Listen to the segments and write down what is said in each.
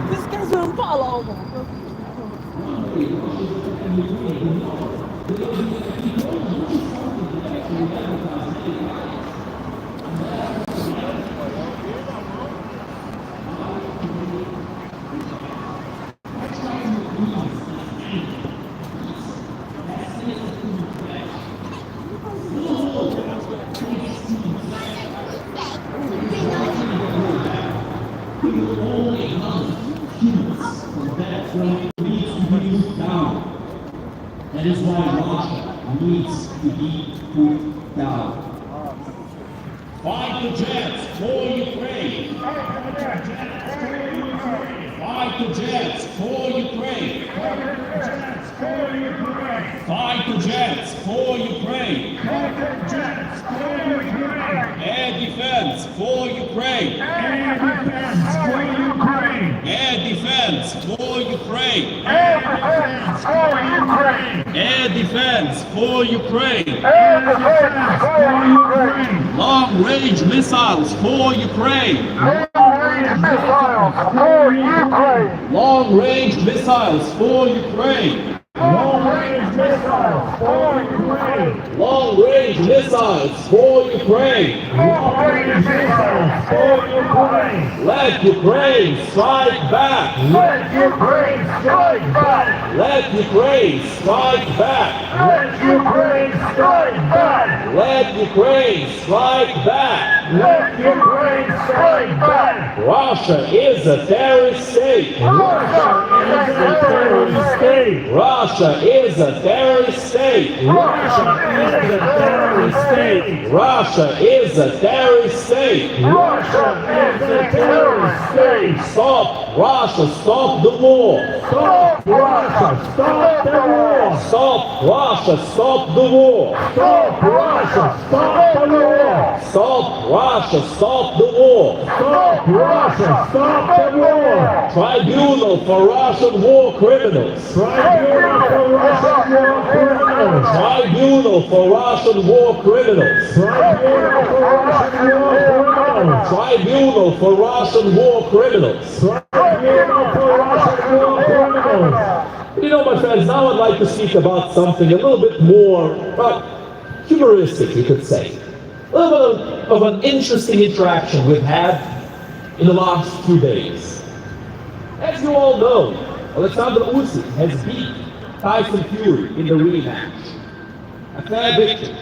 This guy's on Apollo. That is why Russia needs to be put down. Fight the jets for Ukraine! Fight the jets for Ukraine! Fight the jets for Ukraine! Air defense for Ukraine! Air defense for Ukraine! Air defense for Ukraine! Air defense for Ukraine! Air defense for Ukraine! Air defense for Ukraine! Long-range missiles for Ukraine! Long-range missiles for Ukraine! Long-range missiles for Ukraine! Long-range missiles for Ukraine! Long-range missiles for Ukraine! Long-range missiles for Ukraine! Let Ukraine strike back! Let Ukraine strike back! Let Ukraine strike back! Let Ukraine strike back! Let Ukraine strike back! Let Ukraine strike back! Russia is a terrorist state! Russia is a terrorist state! Russia is a terrorist state! Russia is a terrorist state! Russia is a terrorist state! Russia is a terrorist state! Stop Russia! Stop the war! Stop Russia! Stop the war! Stop Russia! Stop the war! Stop Russia! Stop the war! Stop Russia! Stop the war! Stop Russia! Stop the war! Tribunal for Russian war criminals! Tribunal for Russian war criminals! Tribunal for Russian war criminals! Tribunal for Russian war criminals! Tribunal for Russian war criminals! Tribunal for Russian war criminals! You know, my friends, now I'd like to speak about something a little bit more, well, humoristic, you could say. A little bit of an interesting interaction we've had in the last few days. As you all know, Alexander Usyk has beat Tyson Fury in the rematch. A fair victory.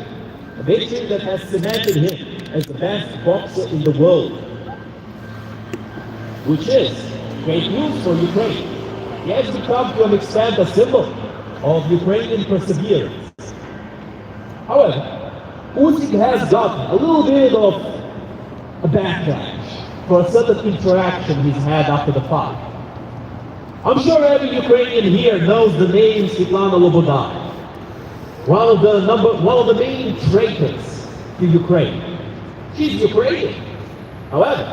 A victory that has cemented him as the best boxer in the world. Which is great news for Ukraine. He has become to an extent a symbol of Ukrainian perseverance. However, Usyk has got a little bit of a backlash for a certain interaction he's had after the fight. I'm sure every Ukrainian here knows the name Svetlana Loboda, one of the main traitors to Ukraine. She's Ukrainian. However,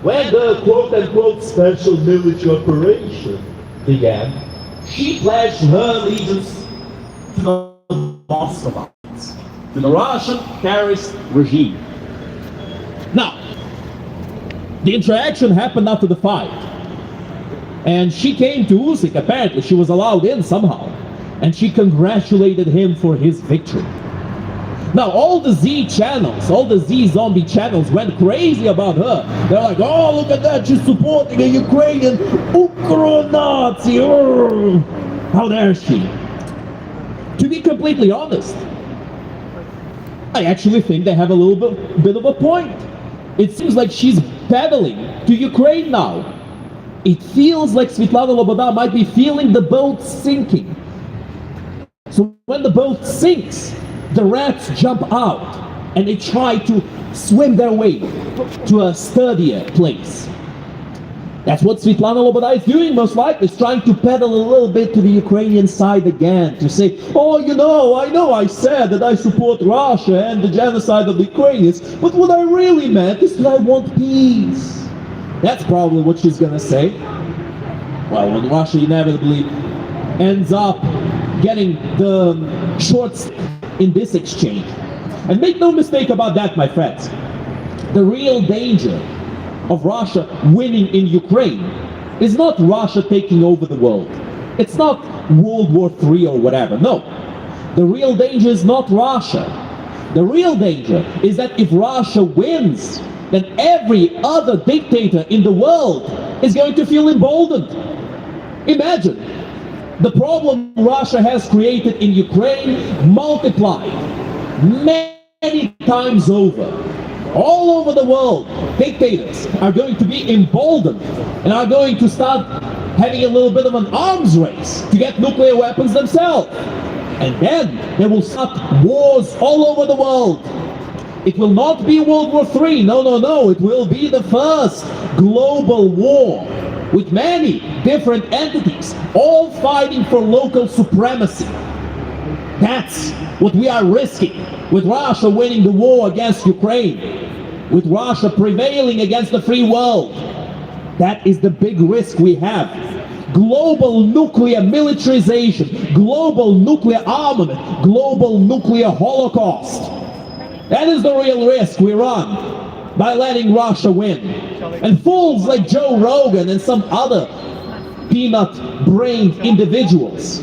when the quote-unquote special military operation began, she pledged her allegiance to the Muscovites. to the Russian terrorist regime. Now, the interaction happened after the fight. And she came to Usyk, apparently she was allowed in somehow. And she congratulated him for his victory. Now, all the Z channels, all the Z zombie channels went crazy about her. They're like, oh, look at that, she's supporting a Ukrainian Ukro-Nazi. How dare she? To be completely honest, I actually think they have a little bit of a point. It seems like she's pedaling to Ukraine now. It feels like Svetlana Loboda might be feeling the boat sinking. So when the boat sinks, the rats jump out and they try to swim their way to a sturdier place. That's what Svetlana Loboda is doing, most likely, is trying to pedal a little bit to the Ukrainian side again, to say, oh, I know I said that I support Russia and the genocide of the Ukrainians, but what I really meant is that I want peace. That's probably what she's gonna say. Well, when Russia inevitably ends up getting the short stick in this exchange. And make no mistake about that, my friends. The real danger of Russia winning in Ukraine is not Russia taking over the world. It's not World War III or whatever. No. The real danger is not Russia. The real danger is that if Russia wins, then every other dictator in the world is going to feel emboldened. Imagine the problem Russia has created in Ukraine multiplied many times over. All over the world, dictators are going to be emboldened and are going to start having a little bit of an arms race to get nuclear weapons themselves. And then they will start wars all over the world. It will not be World War III, no, it will be the first global war with many different entities, all fighting for local supremacy. That's what we are risking with Russia winning the war against Ukraine, with Russia prevailing against the free world. That is the big risk we have. Global nuclear militarization, global nuclear armament, global nuclear holocaust. That is the real risk we run by letting Russia win. And fools like Joe Rogan and some other peanut-brained individuals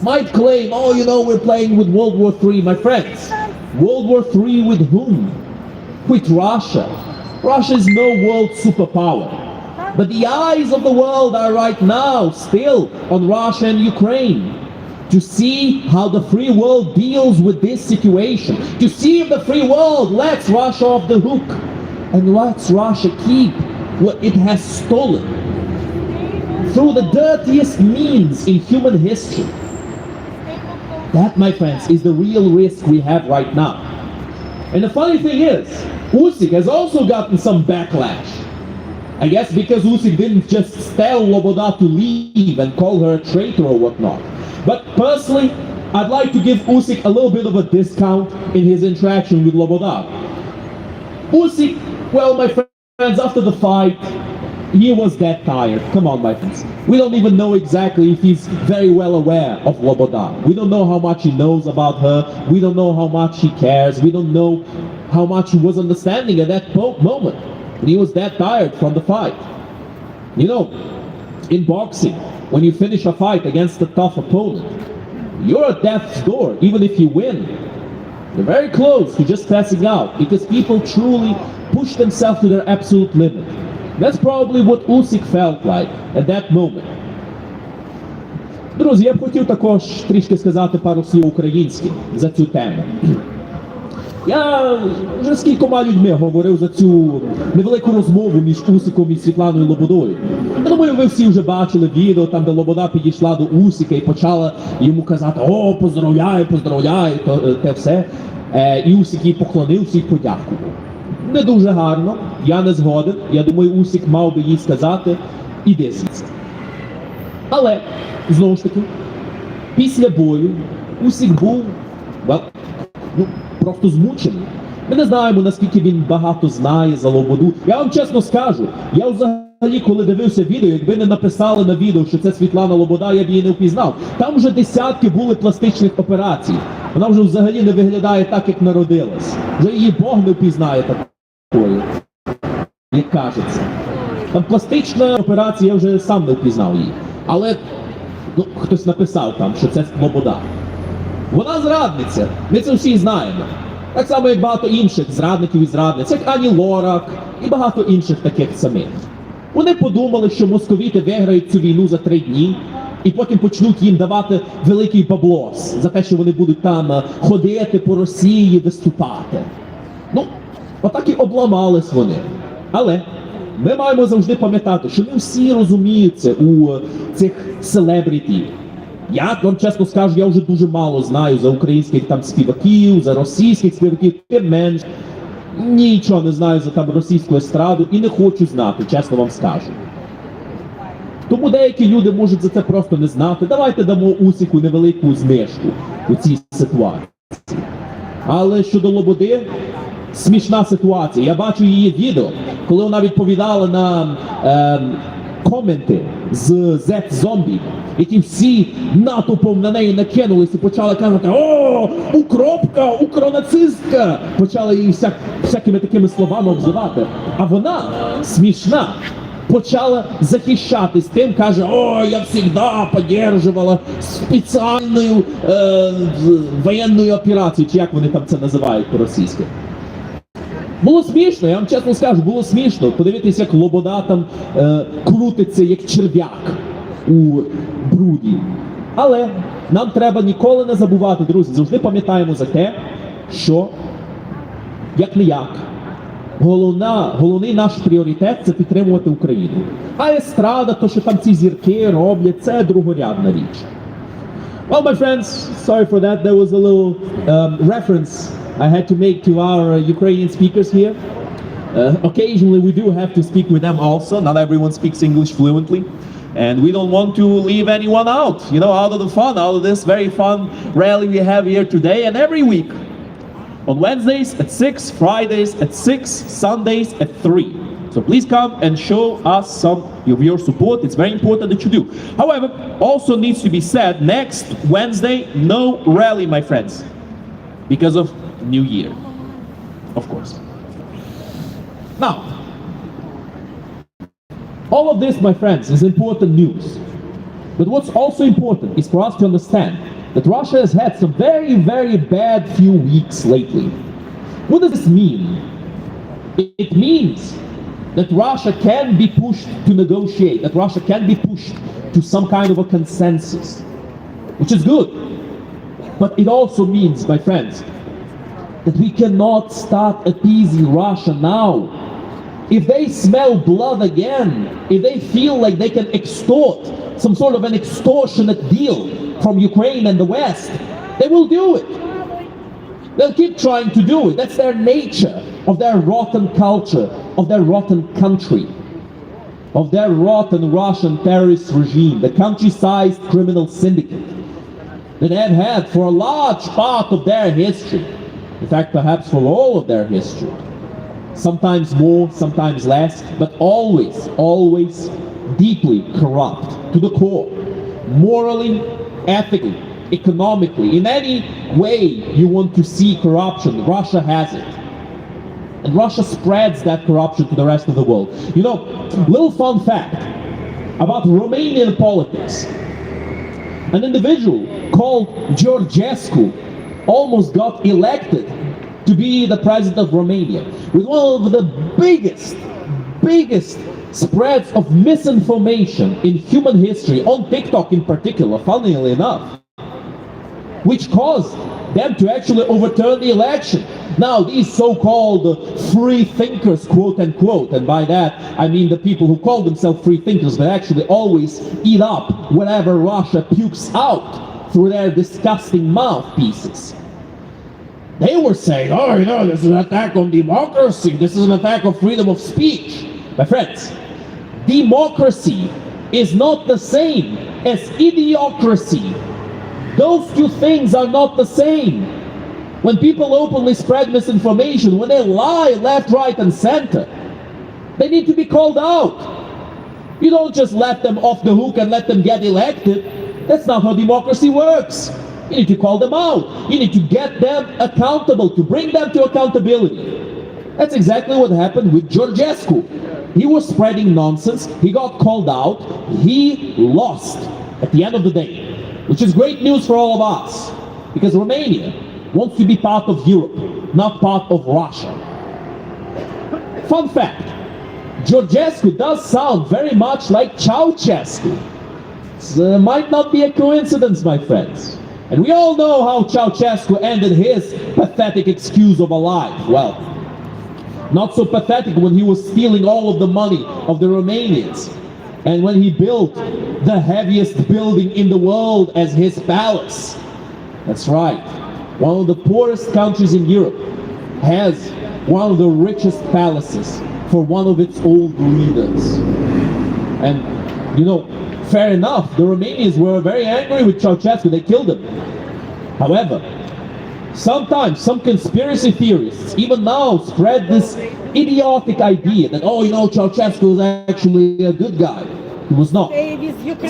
might claim, oh, we're playing with World War III. My friends, World War III with whom? With Russia. Russia is no world superpower. But the eyes of the world are right now still on Russia and Ukraine, to see how the free world deals with this situation, to see if the free world lets Russia off the hook and lets Russia keep what it has stolen through the dirtiest means in human history. That, my friends, is the real risk we have right now. And the funny thing is, Usyk has also gotten some backlash. I guess because Usyk didn't just tell Loboda to leave and call her a traitor or whatnot. But personally, I'd like to give Usyk a little bit of a discount in his interaction with Loboda. Usyk, well, my friends, after the fight, he was that tired. Come on, my friends. We don't even know exactly if he's very well aware of Loboda. We don't know how much he knows about her. We don't know how much he cares. We don't know how much he was understanding at that moment. And he was that tired from the fight. In boxing, when you finish a fight against a tough opponent, you're at death's door, even if you win. You're very close to just passing out, because people truly push themselves to their absolute limit. That's probably what Usyk felt like at that moment. Друзі, я б хотів також трішки сказати пару слів українських за цю тему. Я вже з кількома людьми говорив за цю невелику розмову між Усиком і Світланою Лободою. Я думаю, ви всі вже бачили відео, там де Лобода підійшла до Усика і почала йому казати: о, поздравляю, те все. І Усик їй поклонився і подякував. Не дуже гарно, я не згоден. Я думаю, Усик мав би їй сказати: іди звідси. Але, знову ж таки, після бою Усик був, просто змучений. Ми не знаємо, наскільки він багато знає за Лободу. Я вам чесно скажу, я взагалі, коли дивився відео, якби не написали на відео, що це Світлана Лобода, я б її не впізнав. Там вже десятки були пластичних операцій. Вона вже взагалі не виглядає так, як народилась. Вже її Бог не впізнає такою, як кажеться. Там пластична операція, я вже сам не впізнав її. Але хтось написав там, що це Слобода. Вона зрадниця, ми це всі знаємо. Так само, як багато інших зрадників і зрадниць, як Ані Лорак і багато інших таких самих. Вони подумали, що московіти виграють цю війну за 3 дні, і потім почнуть їм давати великий баблос за те, що вони будуть там ходити по Росії, виступати. Ну, отак і обламались вони. Але ми маємо завжди пам'ятати, що не всі розуміються у цих селебріті. Я вам чесно скажу, я вже дуже мало знаю за українських там співаків, за російських співаків, тим менш. Нічого не знаю за там російську естраду і не хочу знати, чесно вам скажу. Тому деякі люди можуть за це просто не знати. Давайте дамо Усіку невелику знижку у цій ситуації. Але щодо Лободи, смішна ситуація. Я бачу її відео, коли вона відповідала на коменти з Z-зомбі, які всі натовпом на неї накинулись і почали казати: «О, укропка, укронацистка!» Почали її всякими такими словами обзивати. А вона, смішна, почала захищатись тим, каже: «О, я всегда поддерживала спеціальну воєнну операцію», чи як вони там це називають по-російськи. Було смішно, я вам чесно скажу, було смішно подивитись, як Лобода там крутиться, як черв'як у бруді. Але нам треба ніколи не забувати, друзі, завжди пам'ятаємо за те, що, як не як, головний наш пріоритет – це підтримувати Україну. А естрада, то, що там ці зірки роблять, це другорядна річ. Well, my friends, sorry for that. There was a little reference I had to make to our Ukrainian speakers here. Occasionally we do have to speak with them also. Not everyone speaks English fluently. And we don't want to leave anyone out, you know, out of the fun, out of this very fun rally we have here today and every week. On Wednesdays at 6, Fridays at 6, Sundays at 3. So please come and show us some of your support. It's very important that you do. However, also needs to be said, next Wednesday, no rally, my friends, because of New Year, of course. Now, all of this, my friends, is important news. But what's also important is for us to understand that Russia has had some very, very bad few weeks lately. What does this mean? It means that Russia can be pushed to negotiate, that Russia can be pushed to some kind of a consensus, which is good. But it also means, my friends, that we cannot start appeasing Russia now. If they smell blood again, if they feel like they can extort some sort of an extortionate deal from Ukraine and the West, they will do it. They'll keep trying to do it. That's their nature, of their rotten culture, of their rotten country, of their rotten Russian terrorist regime, the country-sized criminal syndicate that they have had for a large part of their history. In fact, perhaps for all of their history. Sometimes more, sometimes less, but always, always deeply corrupt to the core. Morally, ethically, economically, in any way you want to see corruption, Russia has it. And Russia spreads that corruption to the rest of the world. You know, little fun fact about Romanian politics. An individual called Georgescu almost got elected to be the president of Romania with one of the biggest spreads of misinformation in human history, on TikTok in particular, funnily enough, which caused them to actually overturn the election. Now, these so-called free thinkers, quote unquote, and by that I mean the people who call themselves free thinkers but actually always eat up whatever Russia pukes out through their disgusting mouthpieces. They were saying, oh, you know, this is an attack on democracy, this is an attack on freedom of speech. My friends, democracy is not the same as idiocracy. Those two things are not the same. When people openly spread misinformation, when they lie left, right, and center, they need to be called out. You don't just let them off the hook and let them get elected. That's not how democracy works. You need to call them out. You need to get them accountable, to bring them to accountability. That's exactly what happened with Georgescu. He was spreading nonsense, he got called out, he lost at the end of the day, which is great news for all of us, because Romania wants to be part of Europe, not part of Russia. Fun fact, Georgescu does sound very much like Ceausescu. It might not be a coincidence, my friends. And we all know how Ceausescu ended his pathetic excuse of a life. Well, not so pathetic when he was stealing all of the money of the Romanians, and when he built the heaviest building in the world as his palace. That's right. One of the poorest countries in Europe has one of the richest palaces for one of its old leaders. And, you know, fair enough, the Romanians were very angry with Ceausescu, they killed him. However, sometimes some conspiracy theorists even now spread this idiotic idea that, oh, you know, Ceausescu was actually a good guy. He was not.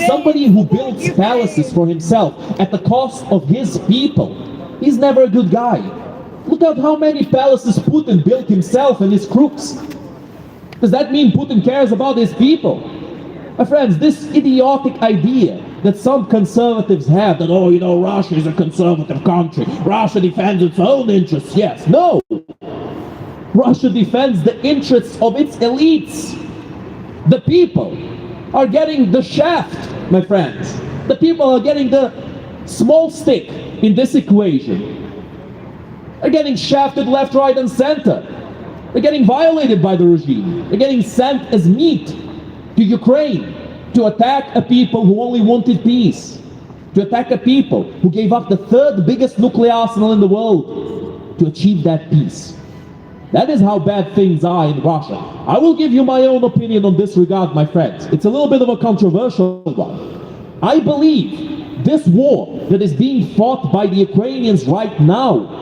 Somebody who builds palaces for himself at the cost of his people, he's never a good guy. Look at how many palaces Putin built himself and his crooks. Does that mean Putin cares about his people? My friends, this idiotic idea that some conservatives have that, oh, you know, Russia is a conservative country, Russia defends its own interests. Yes, no. Russia defends the interests of its elites. The people are getting the shaft, my friends. The people are getting the small stick in this equation. They're getting shafted left, right, and center. They're getting violated by the regime. They're getting sent as meat to Ukraine to attack a people who only wanted peace, to attack a people who gave up the third biggest nuclear arsenal in the world to achieve that peace. That is how bad things are in Russia. I will give you my own opinion on this regard, my friends. It's a little bit of a controversial one. I believe this war that is being fought by the Ukrainians right now,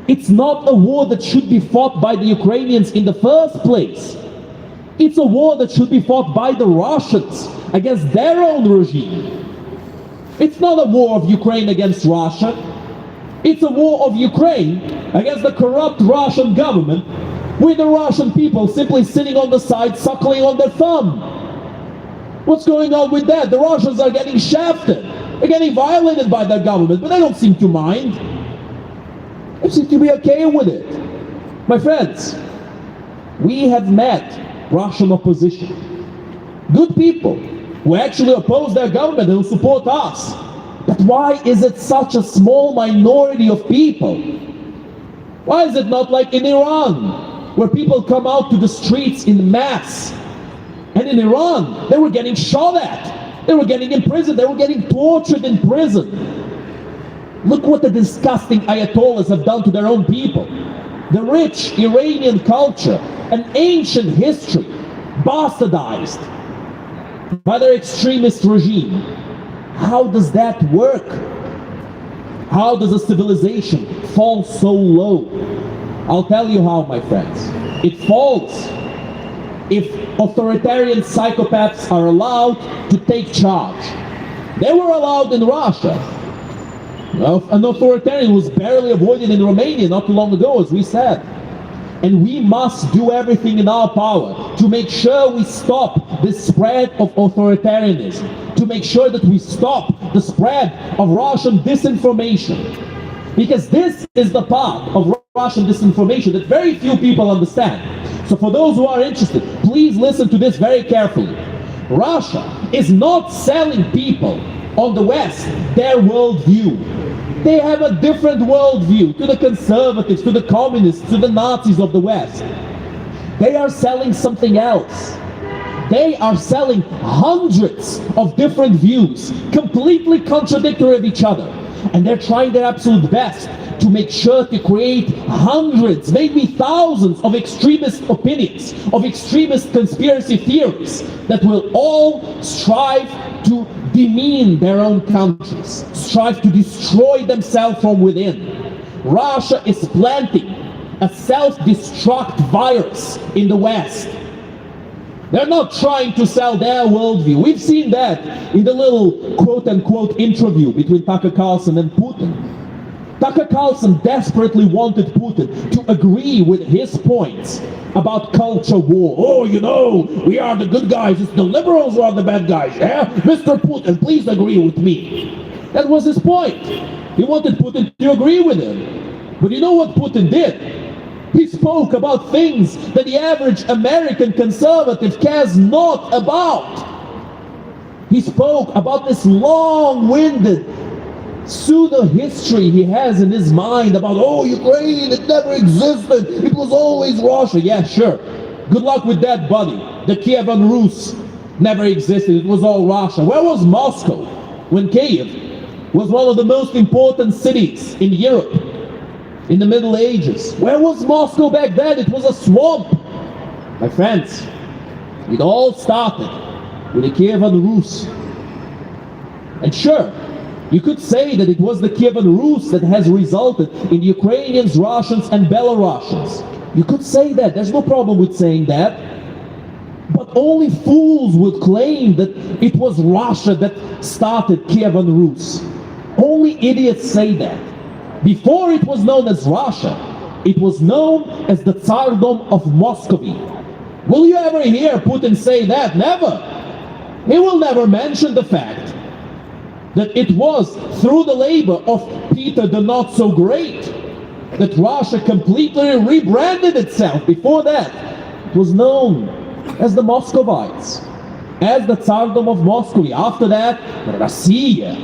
it's not a war that should be fought by the Ukrainians in the first place. It's a war that should be fought by the Russians against their own regime. It's not a war of Ukraine against Russia. It's a war of Ukraine against the corrupt Russian government, with the Russian people simply sitting on the side, suckling on their thumb. What's going on with that? The Russians are getting shafted. They're getting violated by their government, but they don't seem to mind. They seem to be okay with it. My friends, we have met Russian opposition. Good people who actually oppose their government and who support us. But why is it such a small minority of people? Why is it not like in Iran, where people come out to the streets in mass? And in Iran, they were getting shot at. They were getting imprisoned. They were getting tortured in prison. Look what the disgusting Ayatollahs have done to their own people. The rich Iranian culture, an ancient history, bastardized by their extremist regime. How does that work? How does a civilization fall so low? I'll tell you how, my friends. It falls if authoritarian psychopaths are allowed to take charge. They were allowed in Russia. An authoritarian was barely avoided in Romania not too long ago, as we said. And we must do everything in our power to make sure we stop this spread of authoritarianism, to make sure that we stop the spread of Russian disinformation. Because this is the part of Russian disinformation that very few people understand. So for those who are interested, please listen to this very carefully. Russia is not selling people on the West their worldview. They have a different worldview to the conservatives, to the communists, to the Nazis of the West. They are selling something else. They are selling hundreds of different views, completely contradictory of each other. And they're trying their absolute best to make sure to create hundreds, maybe thousands of extremist opinions, of extremist conspiracy theories that will all strive to demean their own countries, strive to destroy themselves from within. Russia is planting a self-destruct virus in the West. They're not trying to sell their worldview. We've seen that in the little quote-unquote interview between Tucker Carlson and Putin. Tucker Carlson desperately wanted Putin to agree with his points about culture war. Oh, you know, we are the good guys, it's the liberals who are the bad guys, yeah? Mr. Putin, please agree with me. That was his point. He wanted Putin to agree with him. But you know what Putin did? He spoke about things that the average American conservative cares not about. He spoke about this long-winded pseudo-history he has in his mind about, oh, Ukraine, it never existed, it was always Russia. Yeah, sure. Good luck with that, buddy. The Kievan Rus never existed, it was all Russia. Where was Moscow when Kiev was one of the most important cities in Europe in the Middle Ages? Where was Moscow back then? It was a swamp. My friends, it all started with the Kievan Rus. And sure, you could say that it was the Kievan Rus that has resulted in Ukrainians, Russians and Belarusians. You could say that, there's no problem with saying that. But only fools would claim that it was Russia that started Kievan Rus. Only idiots say that. Before it was known as Russia, it was known as the Tsardom of Muscovy. Will you ever hear Putin say that? Never. He will never mention the fact that it was through the labor of Peter the Not-So-Great that Russia completely rebranded itself. Before that, it was known as the Muscovites, as the Tsardom of Muscovy. After that, Россия.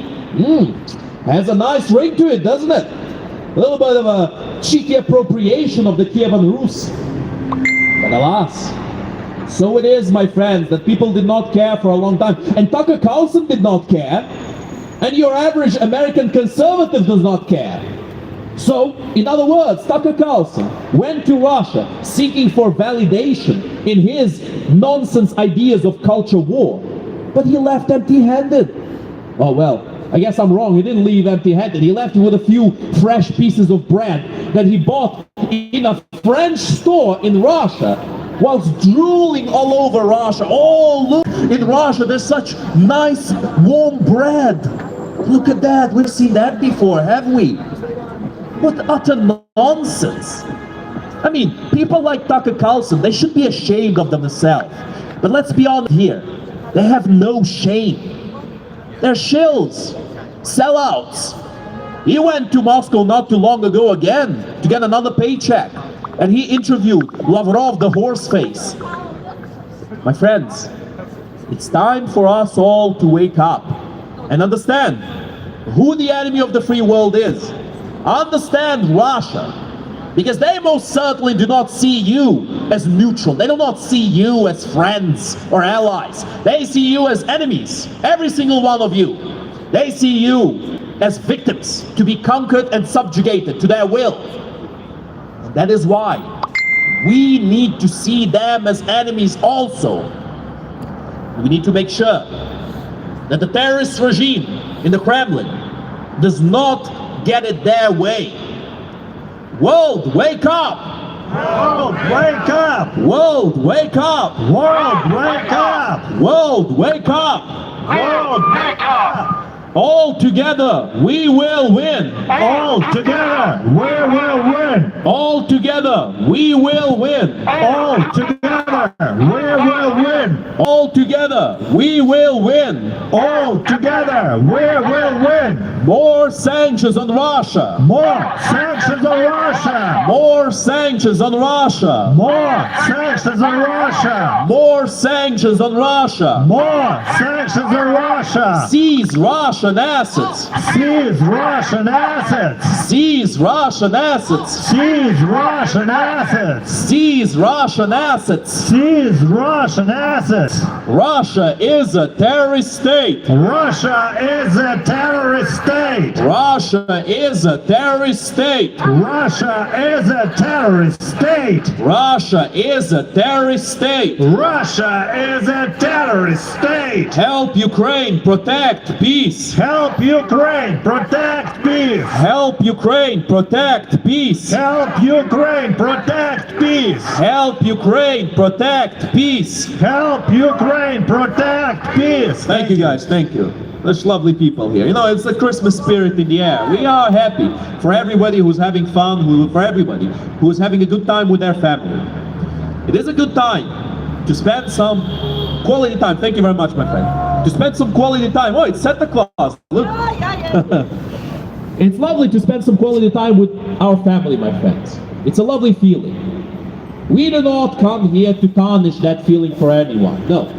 Has a nice ring to it, doesn't it? A little bit of a cheeky appropriation of the Kievan Rus. But alas, so it is, my friends, that people did not care for a long time. And Tucker Carlson did not care. And your average American conservative does not care. So, in other words, Tucker Carlson went to Russia seeking for validation in his nonsense ideas of culture war. But he left empty-handed. Oh well, I guess I'm wrong, he didn't leave empty-handed. He left with a few fresh pieces of bread that he bought in a French store in Russia, whilst drooling all over Russia. Oh, look, in Russia there's such nice warm bread. Look at that, we've seen that before, have we? What utter nonsense. I mean, people like Tucker Carlson, they should be ashamed of themselves. But let's be honest here, they have no shame. They're shills, sellouts. He went to Moscow not too long ago again to get another paycheck. And he interviewed Lavrov, the horseface. My friends, it's time for us all to wake up and understand who the enemy of the free world is. Understand Russia, because they most certainly do not see you as neutral. They do not see you as friends or allies. They see you as enemies, every single one of you. They see you as victims to be conquered and subjugated to their will. And that is why we need to see them as enemies also. We need to make sure that the terrorist regime in the Kremlin does not get it their way. World, wake up! World, wake up! World, wake up! World, wake up! World, wake up! World, wake up! All together, we will win! All together, we will win! All together, we will win! All together, we will win! All together, we will win! All together, we will win! More sanctions on Russia! More sanctions on Russia! More sanctions on Russia! More sanctions on Russia! More sanctions on Russia! More sanctions on Russia! Seize Russian assets! Seize Russian assets! Seize Russian assets! Seize Russian assets! Seize Russian assets! Seize Russian assets! Russia is a terrorist state! Russia is a terrorist state! Russia is a terrorist state. Russia is a terrorist state. Russia is a terrorist state. Russia is a terrorist state. Help Ukraine protect peace. Help Ukraine protect peace. Help Ukraine protect peace. Help Ukraine protect peace. Help Ukraine protect peace. Help Ukraine protect peace. Thank you guys, thank you. Such lovely people here. You know, it's the Christmas spirit in the air. We are happy for everybody who's having fun, for everybody who's having a good time with their family. It is a good time to spend some quality time. Thank you very much, my friend. To spend some quality time. Oh, it's Santa Claus. Look. It's lovely to spend some quality time with our family, my friends. It's a lovely feeling. We do not come here to tarnish that feeling for anyone. No.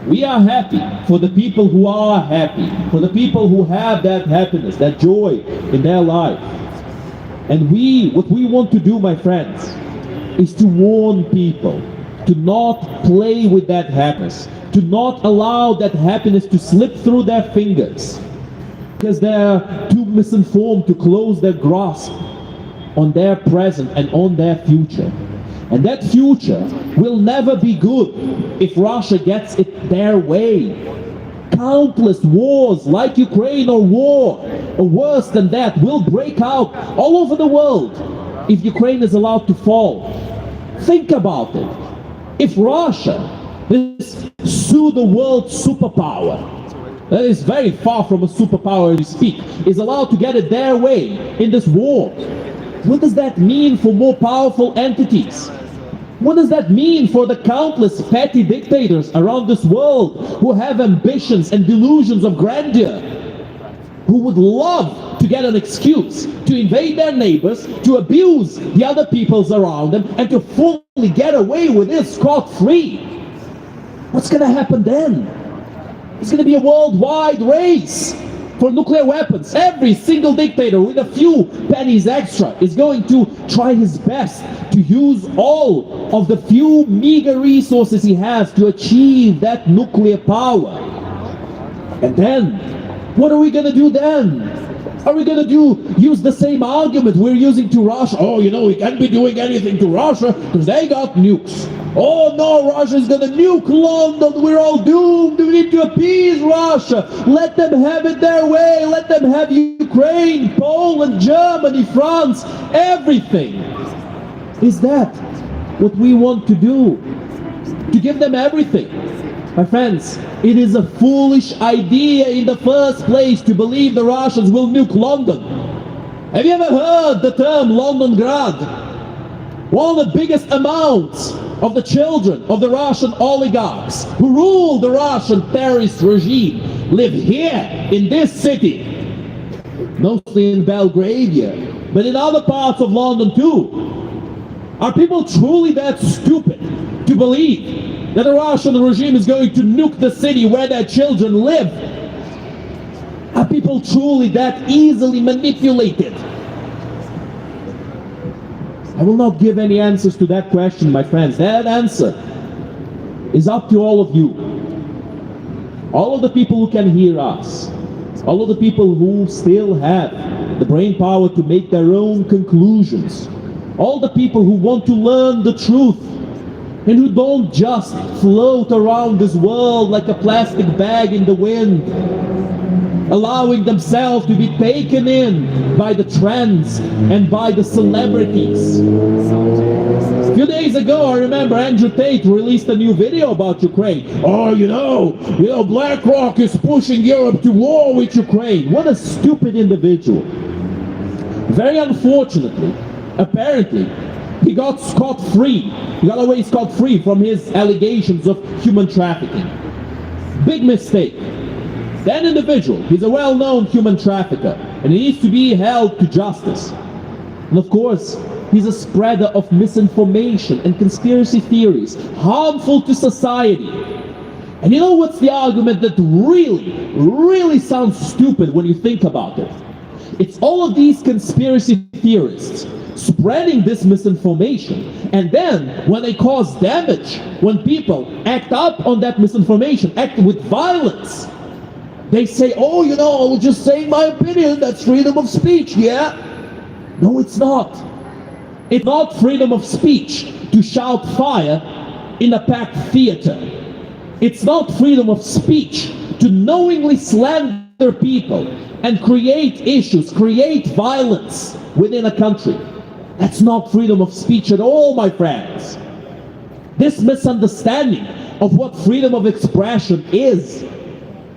We are happy for the people who are happy, for the people who have that happiness, that joy in their life. And what we want to do, my friends, is to warn people to not play with that happiness, to not allow that happiness to slip through their fingers, because they're too misinformed to close their grasp on their present and on their future. And that future will never be good if Russia gets it their way. Countless wars like Ukraine or worse than that will break out all over the world if Ukraine is allowed to fall. Think about it. If Russia, this pseudo-world superpower, that is very far from a superpower to speak, is allowed to get it their way in this war, what does that mean for more powerful entities? What does that mean for the countless petty dictators around this world who have ambitions and delusions of grandeur, who would love to get an excuse to invade their neighbors, to abuse the other peoples around them, and to fully get away with it scot-free? What's going to happen then? It's going to be a worldwide race for nuclear weapons. Every single dictator with a few pennies extra is going to try his best to use all of the few meager resources he has to achieve that nuclear power. And then, what are we going to do then? Are we going to use the same argument we're using to Russia? Oh, you know, we can't be doing anything to Russia because they got nukes. Oh no, Russia's gonna nuke London, we're all doomed, we need to appease Russia. Let them have it their way, let them have Ukraine, Poland, Germany, France, everything. Is that what we want to do? To give them everything? My friends, it is a foolish idea in the first place to believe the Russians will nuke London. Have you ever heard the term Londongrad? One of the biggest amounts of the children of the Russian oligarchs who rule the Russian terrorist regime live here in this city, mostly in Belgravia, but in other parts of London too. Are people truly that stupid to believe that the Russian regime is going to nuke the city where their children live? Are people truly that easily manipulated? I will not give any answers to that question, my friends. That answer is up to all of you. All of the people who can hear us. All of the people who still have the brain power to make their own conclusions. All the people who want to learn the truth and who don't just float around this world like a plastic bag in the wind, allowing themselves to be taken in by the trends and by the celebrities. A few days ago, I remember Andrew Tate released a new video about Ukraine. Oh, you know, BlackRock is pushing Europe to war with Ukraine. What a stupid individual. Very unfortunately, apparently, he got scot-free. He got away scot-free from his allegations of human trafficking. Big mistake. That individual, he's a well-known human trafficker, and he needs to be held to justice. And of course, he's a spreader of misinformation and conspiracy theories, harmful to society. And you know what's the argument that really sounds stupid when you think about it? It's all of these conspiracy theorists spreading this misinformation, and then when they cause damage, when people act up on that misinformation, act with violence, They say, oh, you know, I was just saying my opinion, that's freedom of speech, yeah? No, it's not. It's not freedom of speech to shout fire in a packed theater. It's not freedom of speech to knowingly slander people and create issues, create violence within a country. That's not freedom of speech at all, my friends. This misunderstanding of what freedom of expression is,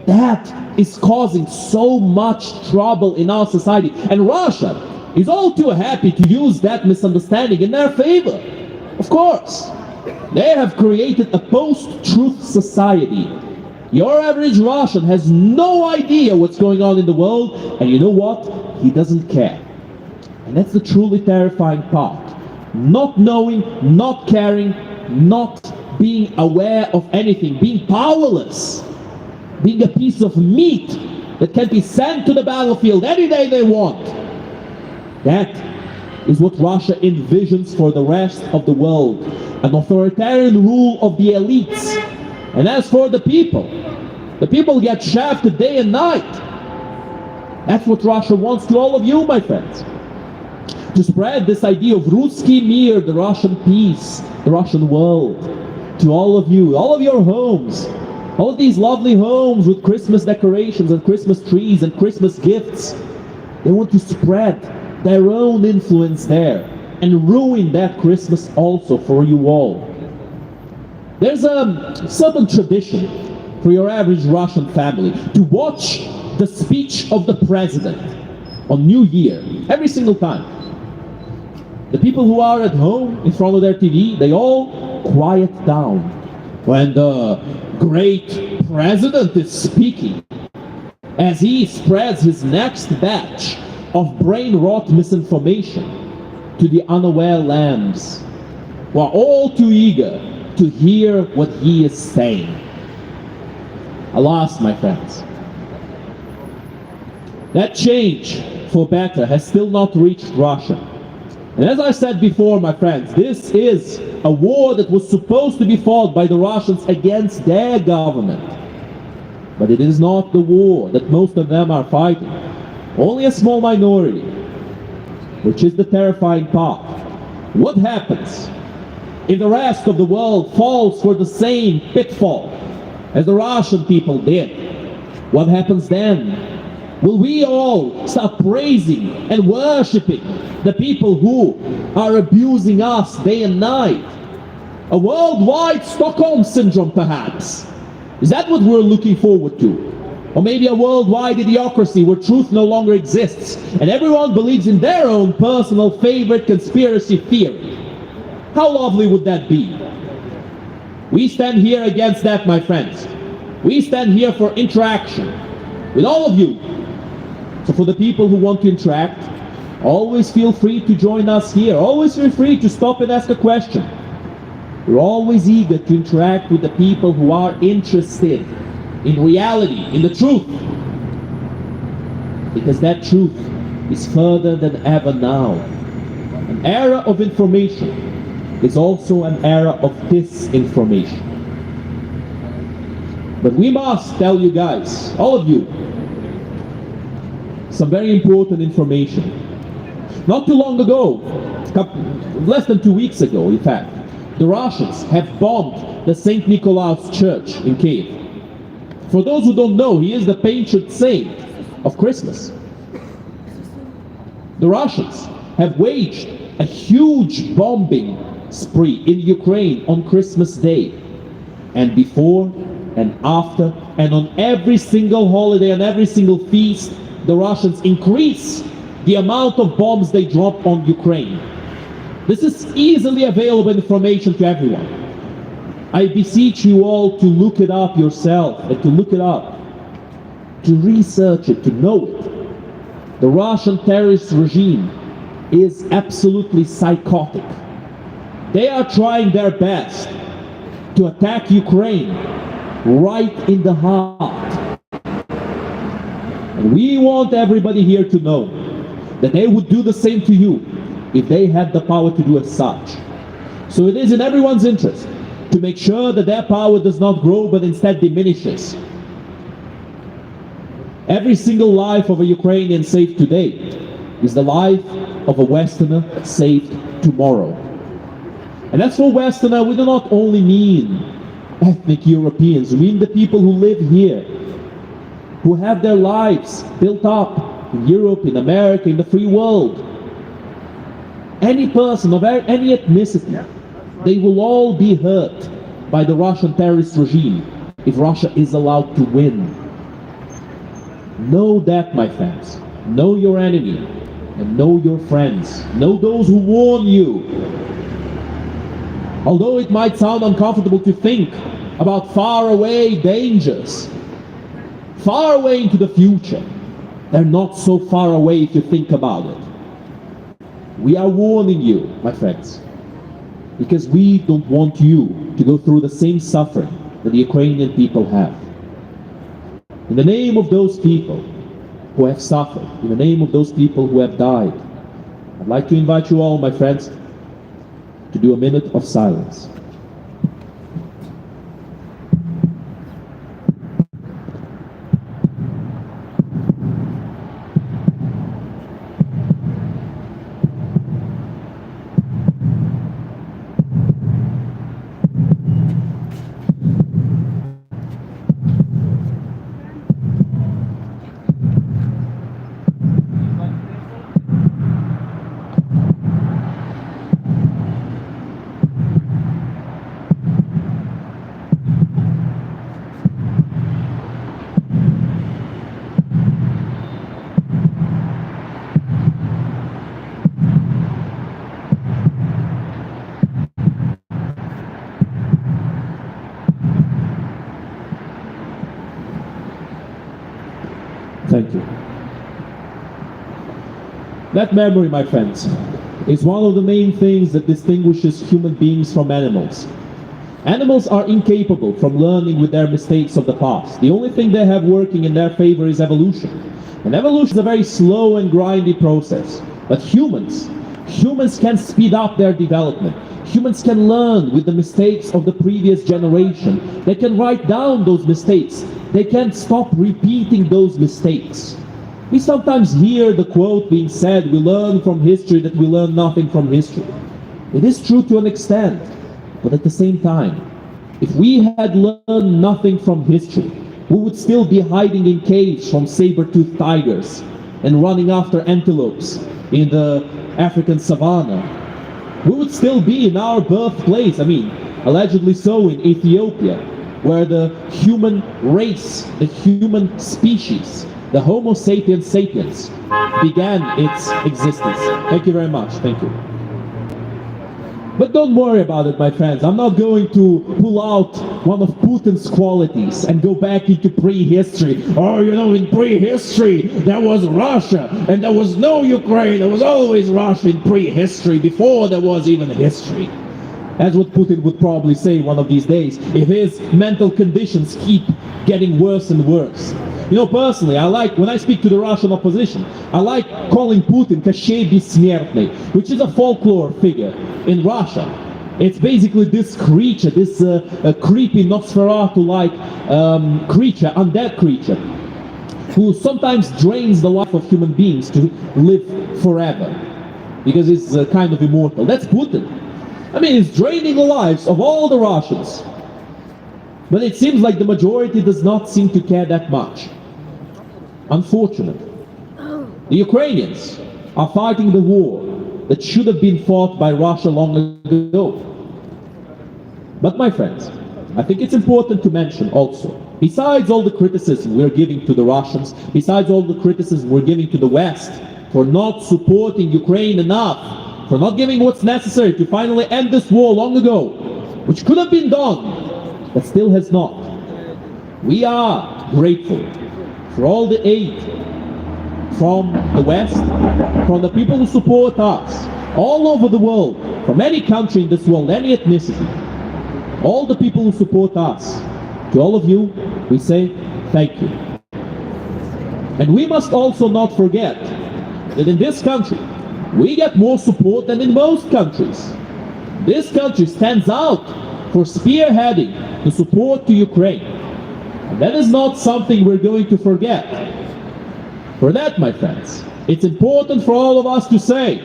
that is causing so much trouble in our society. And Russia is all too happy to use that misunderstanding in their favor. Of course, they have created a post-truth society. Your average Russian has no idea what's going on in the world, and you know what? He doesn't care. And that's the truly terrifying part. Not knowing, not caring, not being aware of anything, being powerless, being a piece of meat that can be sent to the battlefield any day they want. That is what Russia envisions for the rest of the world. An authoritarian rule of the elites. And as for the people get shafted day and night. That's what Russia wants to all of you, my friends. To spread this idea of Ruski Mir, the Russian peace, the Russian world, to all of you, all of your homes, all of these lovely homes with Christmas decorations and Christmas trees and Christmas gifts. They want to spread their own influence there and ruin that Christmas also for you all. There's a certain tradition for your average Russian family to watch the speech of the president on New Year every single time. The people who are at home in front of their TV, they all quiet down when the great president is speaking, as he spreads his next batch of brain-rot misinformation to the unaware lambs, who are all too eager to hear what he is saying. Alas, my friends, that change for better has still not reached Russia. And as I said before, my friends, this is a war that was supposed to be fought by the Russians against their government. But it is not the war that most of them are fighting. Only a small minority, which is the terrifying part. What happens if the rest of the world falls for the same pitfall as the Russian people did? What happens then? Will we all start praising and worshipping the people who are abusing us day and night? A worldwide Stockholm syndrome, perhaps? Is that what we're looking forward to? Or maybe a worldwide idiocracy where truth no longer exists and everyone believes in their own personal favorite conspiracy theory? How lovely would that be? We stand here against that, my friends. We stand here for interaction with all of you. So for the people who want to interact, always feel free to join us here. Always feel free to stop and ask a question. We're always eager to interact with the people who are interested in reality, in the truth. Because that truth is further than ever now. An era of information is also an era of disinformation. But we must tell you guys, all of you, some very important information. Not too long ago, less than 2 weeks ago, in fact, the Russians have bombed the St. Nicolaus Church in Kiev. For those who don't know, he is the patron saint of Christmas. The Russians have waged a huge bombing spree in Ukraine on Christmas Day. And before and after and on every single holiday and every single feast, the Russians increase the amount of bombs they drop on Ukraine. This is easily available information to everyone. I beseech you all to look it up yourself and to look it up, to research it, to know it. The Russian terrorist regime is absolutely psychotic. They are trying their best to attack Ukraine right in the heart. And we want everybody here to know that they would do the same to you if they had the power to do as such. So it is in everyone's interest to make sure that their power does not grow but instead diminishes. Every single life of a Ukrainian saved today is the life of a Westerner saved tomorrow. And as for Westerner, we do not only mean ethnic Europeans, we mean the people who live here, who have their lives built up in Europe, in America, in the free world. Any person of any ethnicity, they will all be hurt by the Russian terrorist regime if Russia is allowed to win. Know that, my friends. Know your enemy and know your friends. Know those who warn you. Although it might sound uncomfortable to think about far away dangers, far away into the future, they're not so far away if you think about it. We are warning you, my friends, because we don't want you to go through the same suffering that the Ukrainian people have. In the name of those people who have suffered, in the name of those people who have died, I'd like to invite you all, my friends, to do a minute of silence. Thank you. That memory, my friends, is one of the main things that distinguishes human beings from animals. Animals are incapable from learning with their mistakes of the past. The only thing they have working in their favor is evolution. And evolution is a very slow and grindy process. But humans can speed up their development. Humans can learn with the mistakes of the previous generation. They can write down those mistakes. They can't stop repeating those mistakes. We sometimes hear the quote being said, we learn from history that we learn nothing from history. It is true to an extent, but at the same time, if we had learned nothing from history, we would still be hiding in caves from saber-toothed tigers and running after antelopes in the African savannah. We would still be in our birthplace, allegedly so in Ethiopia, where the human race, the human species, the Homo sapiens sapiens began its existence. Thank you very much. Thank you. But don't worry about it, my friends. I'm not going to pull out one of Putin's qualities and go back into prehistory. Oh, in prehistory, there was Russia, and there was no Ukraine. There was always Russia in prehistory, before there was even history. That's what Putin would probably say one of these days, if his mental conditions keep getting worse and worse. Personally, when I speak to the Russian opposition, I like calling Putin Kощей Бессмертный, which is a folklore figure in Russia. It's basically this creature, this creepy Nosferatu-like creature, undead creature, who sometimes drains the life of human beings to live forever, because it's kind of immortal. That's Putin. It's draining the lives of all the Russians. But it seems like the majority does not seem to care that much. Unfortunately, the Ukrainians are fighting the war that should have been fought by Russia long ago. But my friends, I think it's important to mention also, besides all the criticism we're giving to the Russians, besides all the criticism we're giving to the West for not supporting Ukraine enough, for not giving what's necessary to finally end this war long ago, which could have been done, but still has not. We are grateful for all the aid from the West, from the people who support us, all over the world, from any country in this world, any ethnicity, all the people who support us. To all of you, we say thank you. And we must also not forget that in this country, we get more support than in most countries. This country stands out for spearheading the support to Ukraine. And that is not something we're going to forget. For that, my friends, it's important for all of us to say,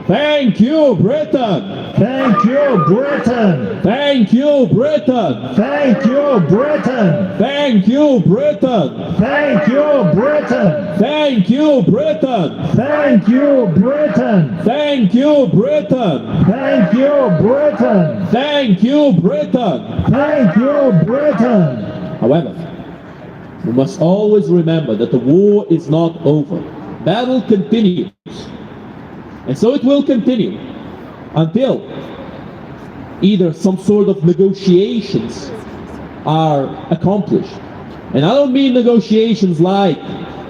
thank you, Britain! Thank you, Britain! Thank you, Britain! Thank you, Britain! Thank you, Britain! Thank you, Britain! Thank you, Britain! Thank you, Britain! Thank you, Britain! Thank you, Britain! Thank you, Britain! Thank you, Britain! However, we must always remember that the war is not over. Battle continues. And so it will continue until either some sort of negotiations are accomplished. And I don't mean negotiations like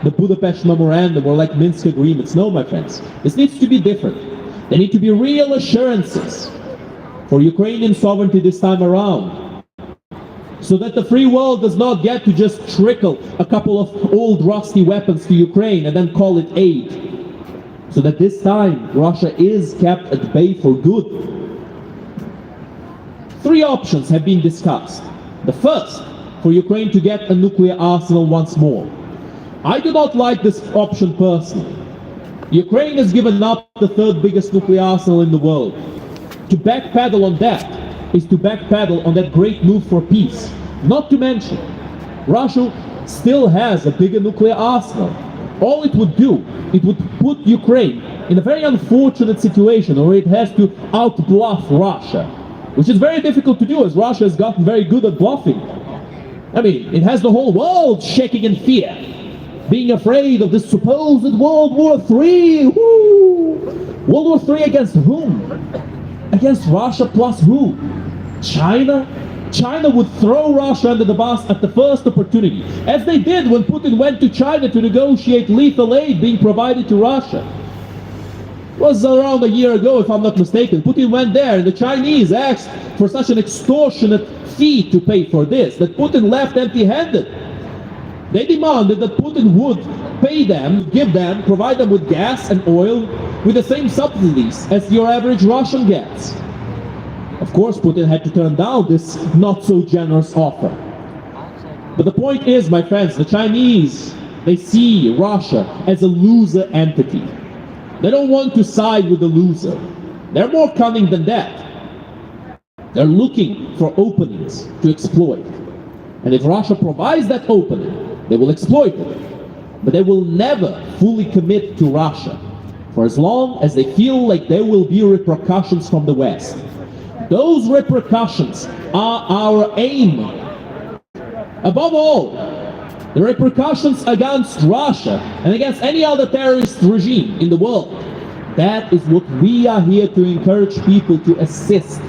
the Budapest Memorandum or like Minsk agreements. No, my friends. This needs to be different. There need to be real assurances for Ukrainian sovereignty this time around, so that the free world does not get to just trickle a couple of old rusty weapons to Ukraine and then call it aid. So that this time Russia is kept at bay for good. Three options have been discussed. The first, for Ukraine to get a nuclear arsenal once more. I do not like this option personally. Ukraine has given up the third biggest nuclear arsenal in the world. To backpedal on that is to backpedal on that great move for peace. Not to mention, Russia still has a bigger nuclear arsenal. All it would do, it would put Ukraine in a very unfortunate situation where it has to outbluff Russia, which is very difficult to do as Russia has gotten very good at bluffing. I mean, it has the whole world shaking in fear, being afraid of this supposed World War III. Woo! World War III against whom? Against Russia plus who? China? China would throw Russia under the bus at the first opportunity, as they did when Putin went to China to negotiate lethal aid being provided to Russia. It was around a year ago, if I'm not mistaken. Putin went there and the Chinese asked for such an extortionate fee to pay for this that Putin left empty-handed. They demanded that Putin would pay them, give them, provide them with gas and oil with the same subsidies as your average Russian gets. Of course, Putin had to turn down this not so generous offer. But the point is, my friends, the Chinese, they see Russia as a loser entity. They don't want to side with the loser. They're more cunning than that. They're looking for openings to exploit. And if Russia provides that opening, they will exploit it. But they will never fully commit to Russia for as long as they feel like there will be repercussions from the West. Those repercussions are our aim. Above all, the repercussions against Russia and against any other terrorist regime in the world. That is what we are here to encourage people to assist.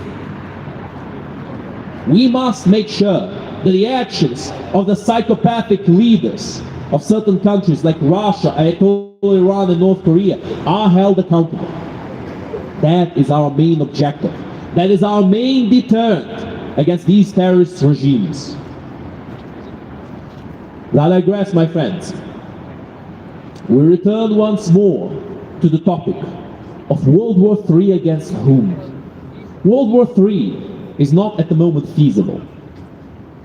We must make sure that the actions of the psychopathic leaders of certain countries like Russia, Ayatollah Iran and North Korea are held accountable. That is our main objective. That is our main deterrent against these terrorist regimes. I digress, my friends. We return once more to the topic of World War III against whom? World War III is not at the moment feasible.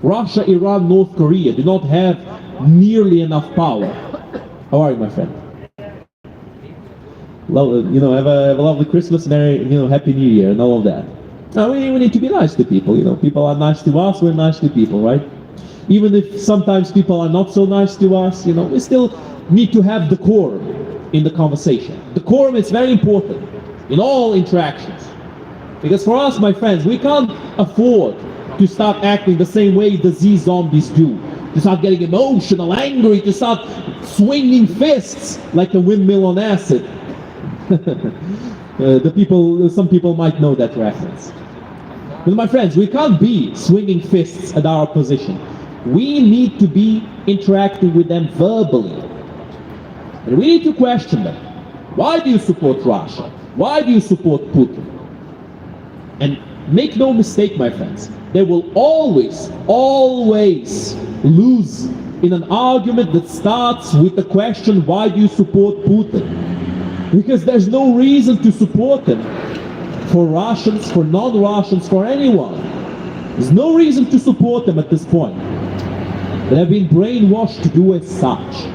Russia, Iran, North Korea do not have nearly enough power. How are you, my friend? Have a lovely Christmas, Merry, Happy New Year, and all of that. Now, we need to be nice to people. People are nice to us, we're nice to people, right? Even if sometimes people are not so nice to us, we still need to have decorum in the conversation. Decorum is very important in all interactions. Because for us, my friends, we can't afford to start acting the same way the Z-zombies do. To start getting emotional, angry, to start swinging fists like a windmill on acid. Some people might know that reference. But my friends, we can't be swinging fists at our opposition. We need to be interacting with them verbally. And we need to question them. Why do you support Russia? Why do you support Putin? And make no mistake, my friends, they will always lose in an argument that starts with the question, why do you support Putin? Because there's no reason to support him for Russians, for non-Russians, for anyone. There's no reason to support them at this point. They have been brainwashed to do as such.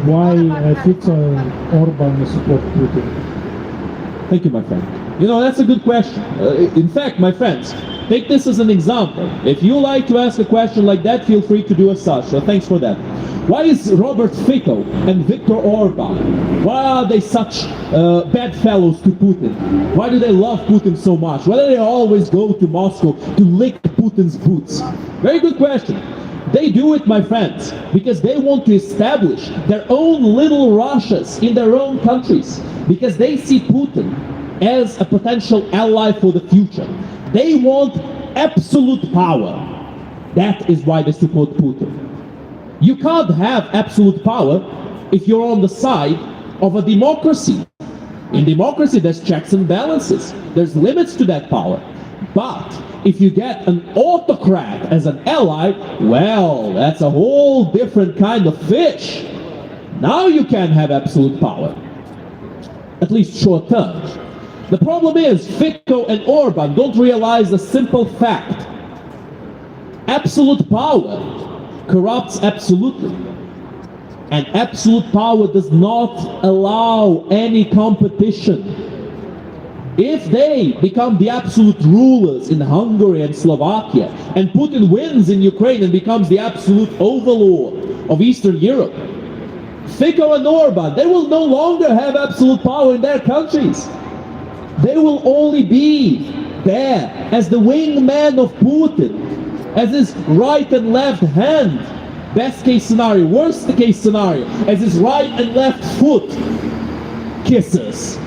why Fico and Orban support Putin? Thank you, my friend. You know, that's a good question. In fact, my friends, take this as an example. If you like to ask a question like that, feel free to do as such. So thanks for that. Why is Robert Fico and Viktor Orban, why are they such bad fellows to Putin? Why do they love Putin so much? Why do they always go to Moscow to lick Putin's boots? Very good question. They do it, my friends, because they want to establish their own little Russias in their own countries, because they see Putin as a potential ally for the future. They want absolute power. That is why they support Putin. You can't have absolute power if you're on the side of a democracy. In democracy, there's checks and balances. There's limits to that power. But if you get an autocrat as an ally, well, that's a whole different kind of fish. Now you can have absolute power, at least short term. The problem is Fico and Orban don't realize a simple fact. Absolute power corrupts absolutely. And absolute power does not allow any competition. If they become the absolute rulers in Hungary and Slovakia, and Putin wins in Ukraine and becomes the absolute overlord of Eastern Europe, Fico and Orban, they will no longer have absolute power in their countries. They will only be there as the wingman of Putin, as his right and left hand. Best case scenario, worst case scenario, as his right and left foot kisses.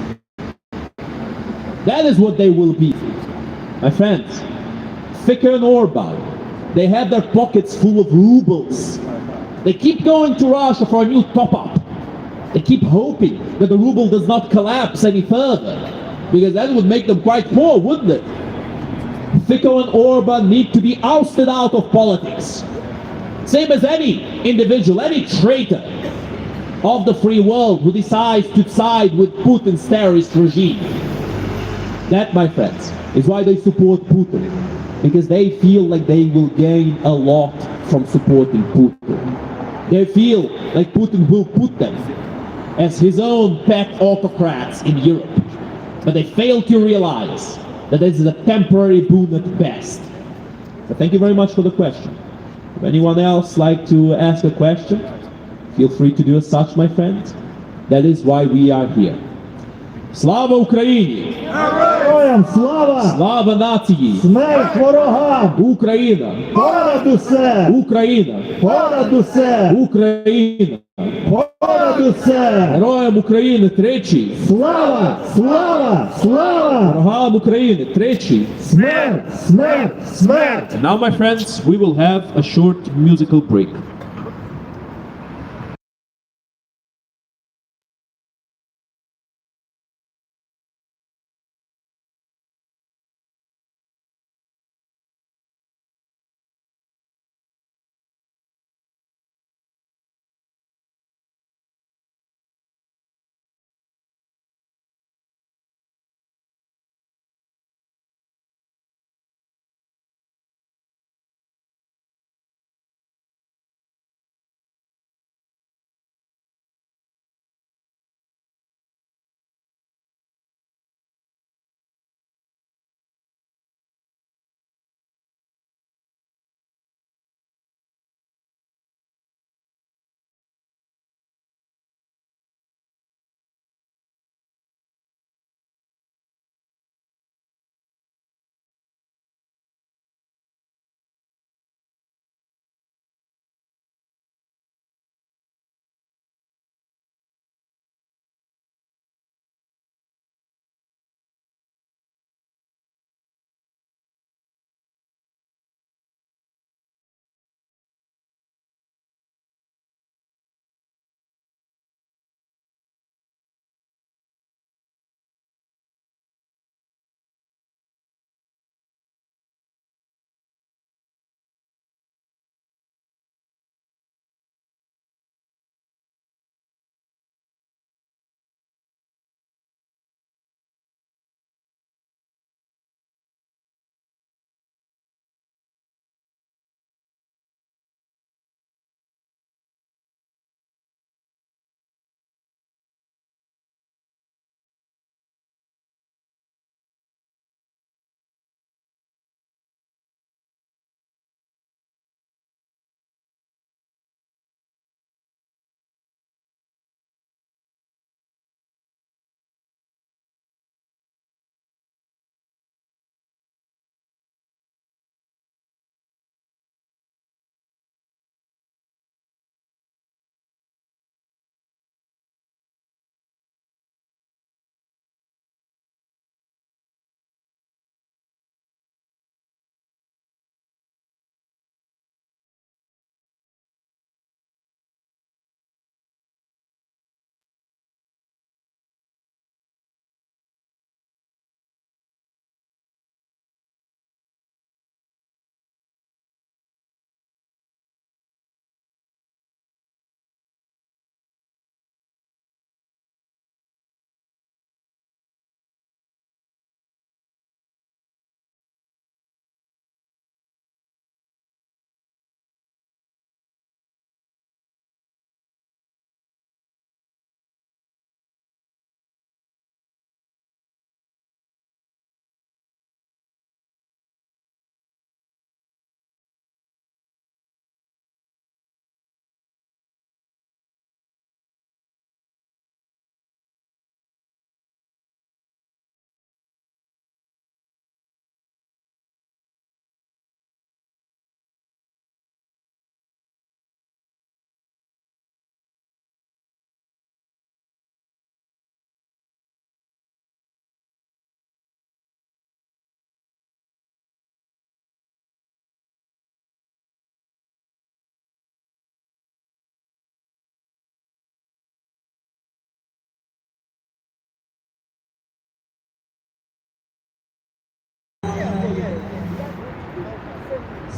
That is what they will be. My friends, Fico and Orban, they have their pockets full of rubles. They keep going to Russia for a new top-up. They keep hoping that the ruble does not collapse any further, because that would make them quite poor, wouldn't it? Fico and Orban need to be ousted out of politics. Same as any individual, any traitor of the free world who decides to side with Putin's terrorist regime. That, my friends, is why they support Putin, because they feel like they will gain a lot from supporting Putin. They feel like Putin will put them as his own pet autocrats in Europe. But they fail to realize that this is a temporary boon at best. So thank you very much for the question. If anyone else like to ask a question, feel free to do as such, my friends. That is why we are here. Slava Ukraini! Героям слава! Slava нації! Смерть ворогам! Україна! Понад усе! Україна! Понад усе! Україна! Понад усе! Героям України тричі! Слава! Слава! Слава! Ворогам України тричі! Смерть! Смерть! Смерть! And now, my friends, we will have a short musical break.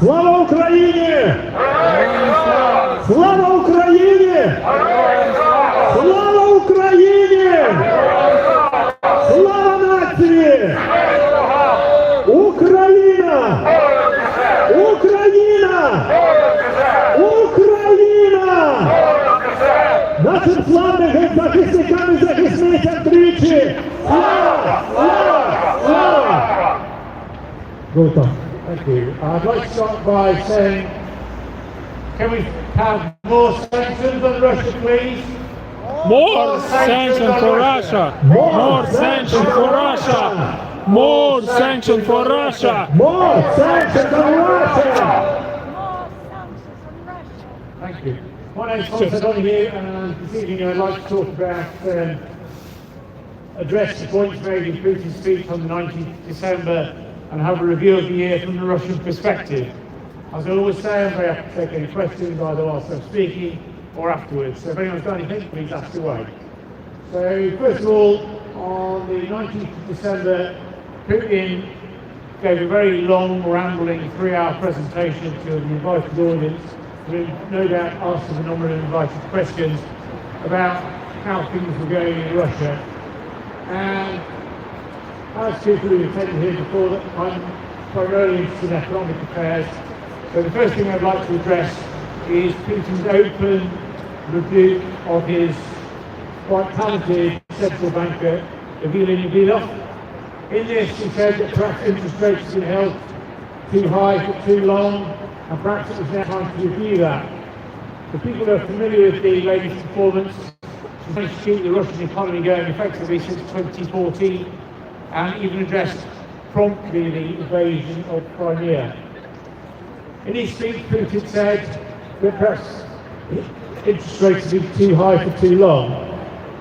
Слава Україні! Слава Україні! Слава Україні! Слава нації! Україна! Україна! Україна! Нашим славним захисникам і захисницям тричі! Слава! Слава! Слава! Good on. Thank you. I'd like to start by saying, can we have more sanctions on Russia, please? More sanctions for Russia! More sanctions for Russia! More sanctions for Russia! More sanctions on Russia! Thank you. My name's Tom Sedoni here, and this evening I'd like to talk about, address the points made in Putin's speech on the 19th of December and have a review of the year from the Russian perspective. As I always say, I'm very happy to take any questions either whilst I'm speaking or afterwards. So if anyone's got anything, please ask away. So first of all, on the 19th of December, Putin gave a very long, rambling 3-hour presentation to the invited audience, who no doubt asked us a number of invited questions about how things were going in Russia. And as people who attended here before, that I'm primarily interested in economic affairs. So the first thing I'd like to address is Putin's open rebuke of his quite talented central banker, Aviation. In this, he said that perhaps interest rates have been held too high for too long, and perhaps it was now time to review that. For people who are familiar with the latest performance, he's managed to keep the Russian economy going effectively since 2014, and even addressed promptly the invasion of Crimea. In his speech, Putin said that perhaps interest rates have been too high for too long.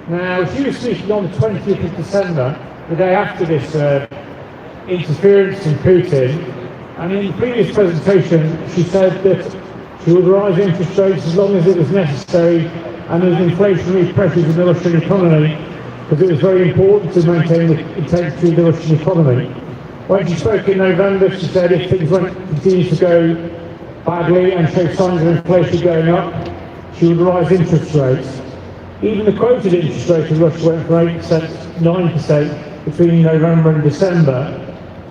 Now, she was speaking on the 20th of December, the day after this interference from Putin, and in the previous presentation she said that she would rise interest rates as long as it was necessary and there's inflationary pressures in the Russian economy, because it was very important to maintain the integrity of the Russian economy. When she spoke in November, she said if things continue to go badly and show signs of inflation going up, she would rise interest rates. Even the quoted interest rate in Russia went from 8% to 9% between November and December.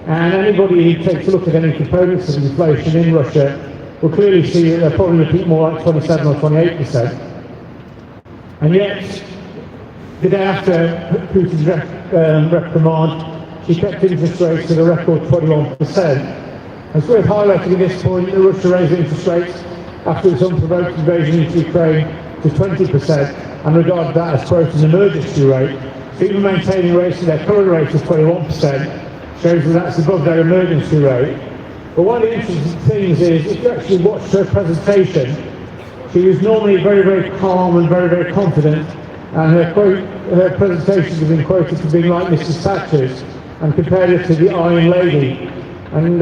And anybody who takes a look at any components of inflation in Russia will clearly see that they're probably looking more like 27 or 28%. And yet, the day after Putin's reprimand, she kept interest rates at a record 21%. It's worth highlighting at this point that Russia raised interest rates after its unprovoked invasion into Ukraine to 20% and regarded that as, quote, an emergency rate. So even maintaining rates at their current rate of 21% shows that that's above their emergency rate. But one of the interesting things is, if you actually watched her presentation, she was normally very, very calm and very, very confident, and her presentations have been quoted to being like Mrs. Thatcher's, and compared her to the Iron Lady. And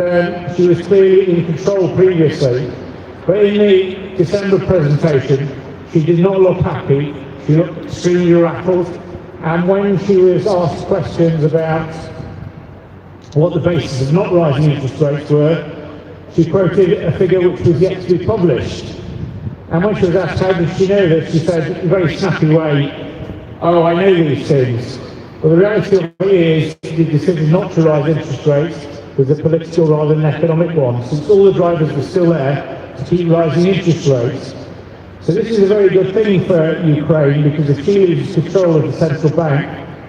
she was clearly in control previously. But in the December presentation, she did not look happy, she looked extremely rattled, and when she was asked questions about what the basis of not rising interest rates were, she quoted a figure which was yet to be published. And when she was asked how did she know this, she said in a very snappy way, "Oh, I know these things." But the reality of it is, the decision not to rise interest rates was a political rather than economic one, since all the drivers were still there to keep rising interest rates. So this is a very good thing for Ukraine, because if she loses control of the central bank,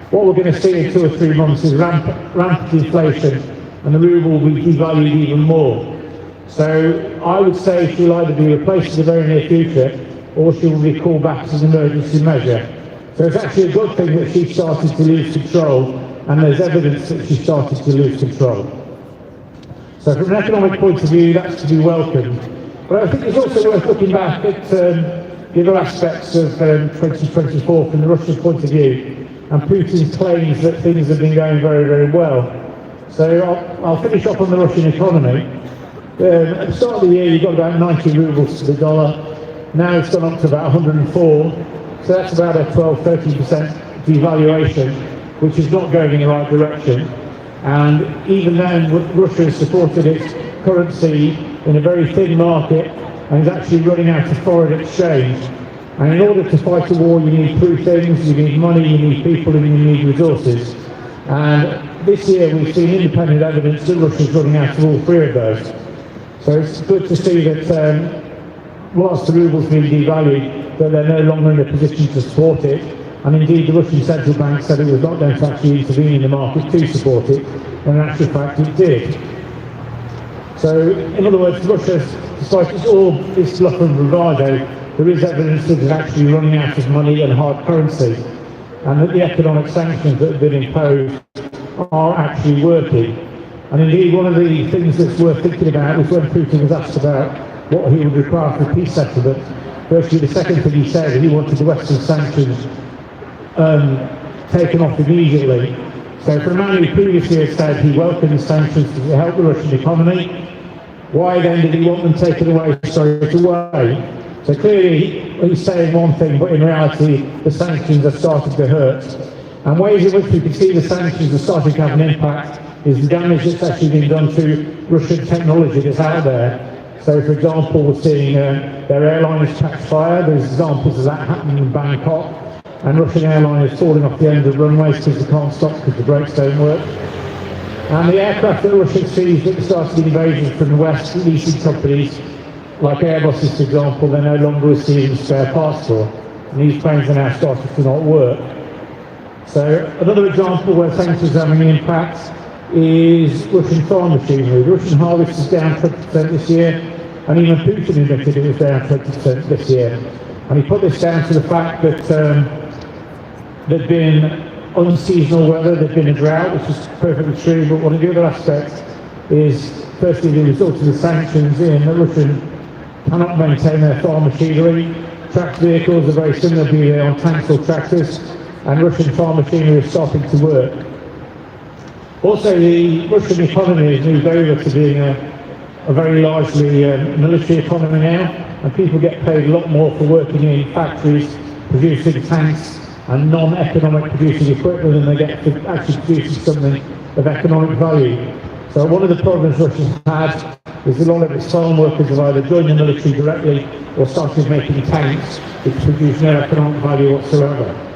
what we're going to see in 2 or 3 months is rampant inflation, and the ruble will be devalued even more. So I would say she'll either be replaced in the very near future, or she will be called back as an emergency measure. So it's actually a good thing that she started to lose control, and there's evidence that she started to lose control. So from an economic point of view, that's to be welcomed. But I think it's also worth looking back at the other aspects of 2024 from the Russian point of view, and Putin's claims that things have been going very, very well. So I'll finish off on the Russian economy. At the start of the year, you got about 90 rubles to the dollar. Now it's gone up to about 104. So that's about a 12-13% devaluation, which is not going in the right direction. And even then, Russia has supported its currency in a very thin market and is actually running out of foreign exchange. And in order to fight a war, you need three things: you need money, you need people, and you need resources. And this year we've seen independent evidence that Russia's running out of all three of those. So it's good to see that whilst the ruble's been devalued, that they're no longer in a position to support it. And indeed the Russian central bank said it was not going to actually intervene in the market to support it, and in actual fact it did. So in other words, Russia, despite all this bluff and bravado, there is evidence that it's actually running out of money and hard currency, and that the economic sanctions that have been imposed are actually working. And indeed, one of the things that's worth thinking about was when Putin was asked about what he would require for a peace settlement. Firstly, the second thing he said, he wanted the Western sanctions taken off immediately. So for a man who previously had said he welcomed the sanctions to help the Russian economy, why then did he want them taken away straight away? So clearly he's saying one thing, but in reality the sanctions are starting to hurt. And ways in which we can see the sanctions are starting to have an impact is the damage that's actually been done to Russian technology that's out there. So for example, we're seeing their airliners catch fire. There's examples of that happening in Bangkok, and Russian airliners falling off the end of runways because they can't stop because the brakes don't work. And the aircraft that Russia seized at the start of the invasion from the West, leasing companies like Airbus, for example, they're no longer receiving spare parts for, and these planes are now starting to not work. So another example where sanctions are having an impact is Russian farm machinery. The Russian harvest is down 20% this year, and even Putin admitted it was down 20% this year. And he put this down to the fact that there'd been unseasonal weather, there'd been a drought, which is perfectly true, but one of the other aspects is, firstly, the result of the sanctions in that Russia cannot maintain their farm machinery. Tracked vehicles are very similar, be they on tanks or tractors, and Russian farm machinery is starting to work. Also, the Russian economy has moved over to being a very largely military economy now, and people get paid a lot more for working in factories, producing tanks and non-economic producing equipment than they get for actually producing something of economic value. So one of the problems Russia's had is a lot of its farm workers have either joined the military directly or started making tanks which produce no economic value whatsoever.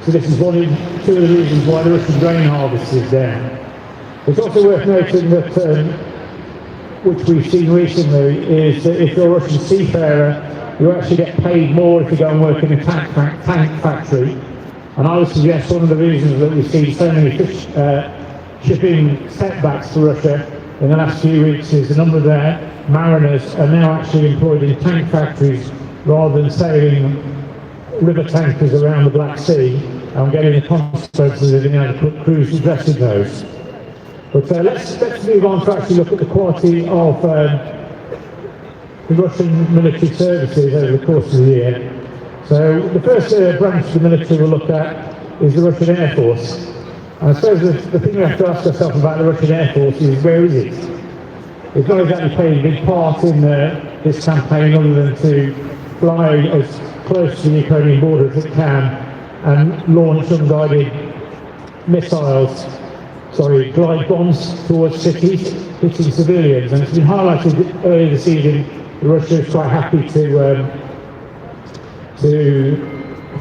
So this is two of the reasons why the Russian grain harvest is down. It's also worth noting that, which we've seen recently, is that if you're a Russian seafarer, you actually get paid more if you go and work in a tank factory. And I would suggest one of the reasons that we've seen so many shipping setbacks to Russia in the last few weeks is the number of their mariners are now actually employed in tank factories rather than sailing river tankers around the Black Sea and getting the consequences of being able to put crews to rest in those. But let's move on to actually look at the quality of the Russian military services over the course of the year. So the first branch of the military we'll look at is the Russian Air Force. And I suppose the thing we have to ask ourselves about the Russian Air Force is, where is it? It's not exactly playing a big part in this campaign other than to fly as close to the Ukrainian border as it can and launch unguided glide bombs towards cities, hitting civilians. And it's been highlighted earlier this evening that Russia is quite happy to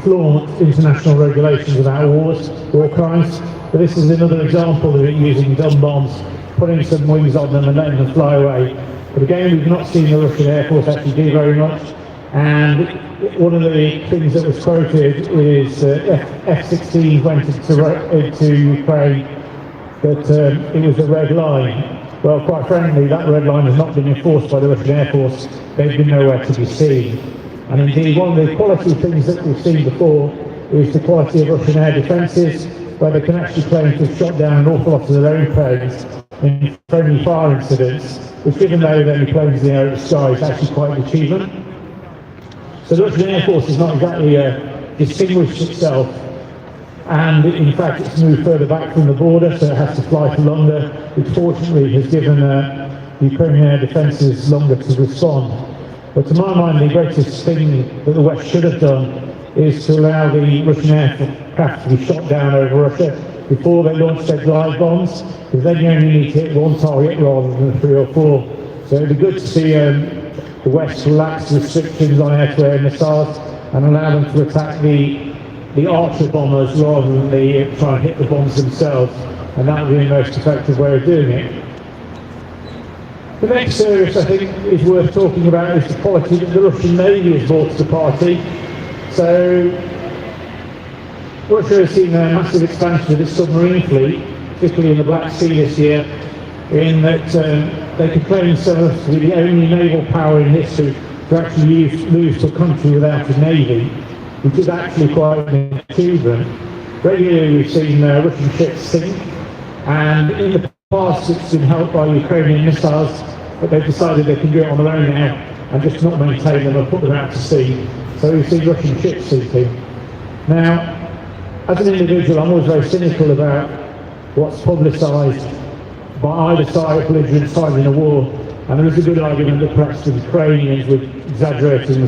flaunt international regulations about war crimes. But this is another example of it using dumb bombs, putting some wings on them and letting them fly away. But again, we've not seen the Russian Air Force actually do very much. And one of the things that was quoted is F-16 went into Ukraine, that it was a red line. Well, quite frankly, that red line has not been enforced by the Russian Air Force. They've been nowhere to be seen. And indeed, one of the quality things that we've seen before is the quality of Russian air defences, where they can actually claim to have shot down an awful lot of their own planes in friendly fire incidents, which, given they were only planes in the air at the sky, is actually quite an achievement. So the Russian Air Force has not exactly distinguished itself, and in fact it's moved further back from the border, so it has to fly for longer, which fortunately has given the Ukrainian air defences longer to respond. But to my mind, the greatest thing that the West should have done is to allow the Russian aircraft to be shot down over Russia before they launch their glide bombs, because then you only need to hit one target rather than 3 or 4. So it'd be good to see the West relax restrictions on air-to-air missiles and allow them to attack the Archer bombers rather than try and hit the bombs themselves, and that would be the most effective way of doing it. The next service I think is worth talking about is the quality that the Russian Navy has brought to the party. So Russia has seen a massive expansion of its submarine fleet, particularly in the Black Sea this year, in that they could claim themselves to be the only naval power in history to actually lose to a country without a navy, which is actually quite an achievement. Regularly we've seen Russian ships sink, and in the past it's been helped by Ukrainian missiles, but they've decided they can do it on their own now and just not maintain them and put them out to sea. So we've seen Russian ships sinking. Now, as an individual, I'm always very cynical about what's publicised by either side, belligerent side in a war, and there is a good argument that perhaps the Ukrainians were exaggerating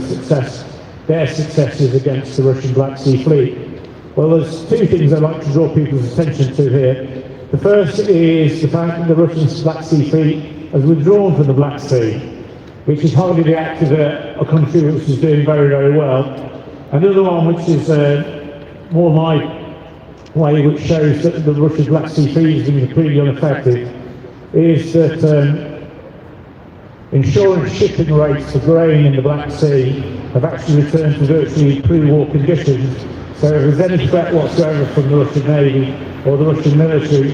their successes against the Russian Black Sea Fleet. Well, there's two things I'd like to draw people's attention to here. The first is the fact that the Russian Black Sea Fleet has withdrawn from the Black Sea, which is hardly the act of a country which is doing very, very well. Another one, which is more my way, which shows that the Russian Black Sea Fleet is being completely unaffected, is that insurance shipping rates for grain in the Black Sea have actually returned to virtually pre-war conditions. So if there's any threat whatsoever from the Russian Navy or the Russian military,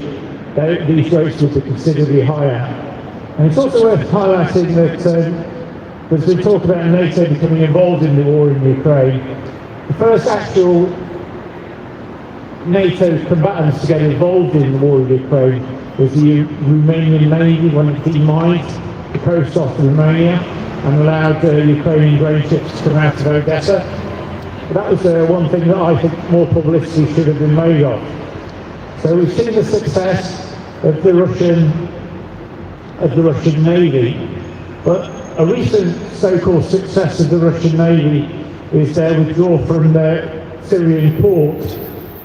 these rates will be considerably higher. And it's also worth highlighting that there's been talk about NATO becoming involved in the war in Ukraine. The first actual NATO combatants to get involved in the war in Ukraine was the Romanian Navy when it demined the coast off Romania and allowed Ukrainian grain ships to come out of Odessa. That was one thing that I think more publicity should have been made of. So we've seen the success of the Russian Navy, but a recent so-called success of the Russian Navy is their withdrawal from their Syrian port,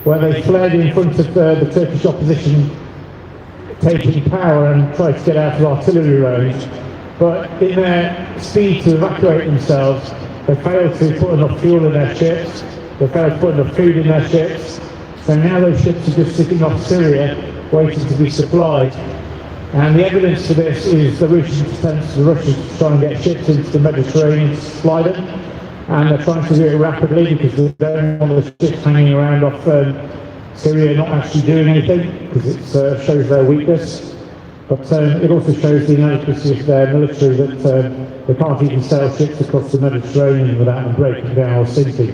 where they fled in front of the Turkish opposition taking power and tried to get out of artillery range. But in their speed to evacuate themselves, they failed to put enough fuel in their ships, they failed to put enough food in their ships, so now those ships are just sitting off Syria waiting to be supplied. And the evidence for this is the recent attempts of the Russians to try and get ships into the Mediterranean to supply them, and they're trying to do it rapidly because they don't want the ships hanging around off Syria not actually doing anything, because it shows their weakness. But it also shows the inadequacy of their military, that they can't even sail ships across the Mediterranean without them breaking down or sinking.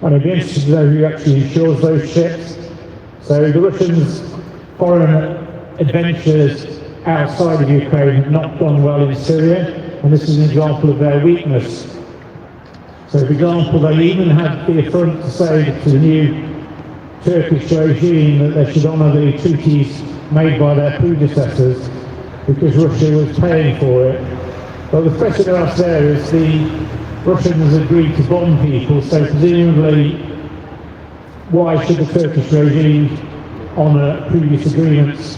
And it'd be interesting to know who actually insures those ships. So the Russians' foreign adventures outside of Ukraine have not gone well in Syria, and this is an example of their weakness. So for example, they even had the affront to say to the new Turkish regime that they should honour the treaties made by their predecessors because Russia was paying for it. But the question to ask there is the Russians agreed to bomb people, so presumably why should the Turkish regime honour previous agreements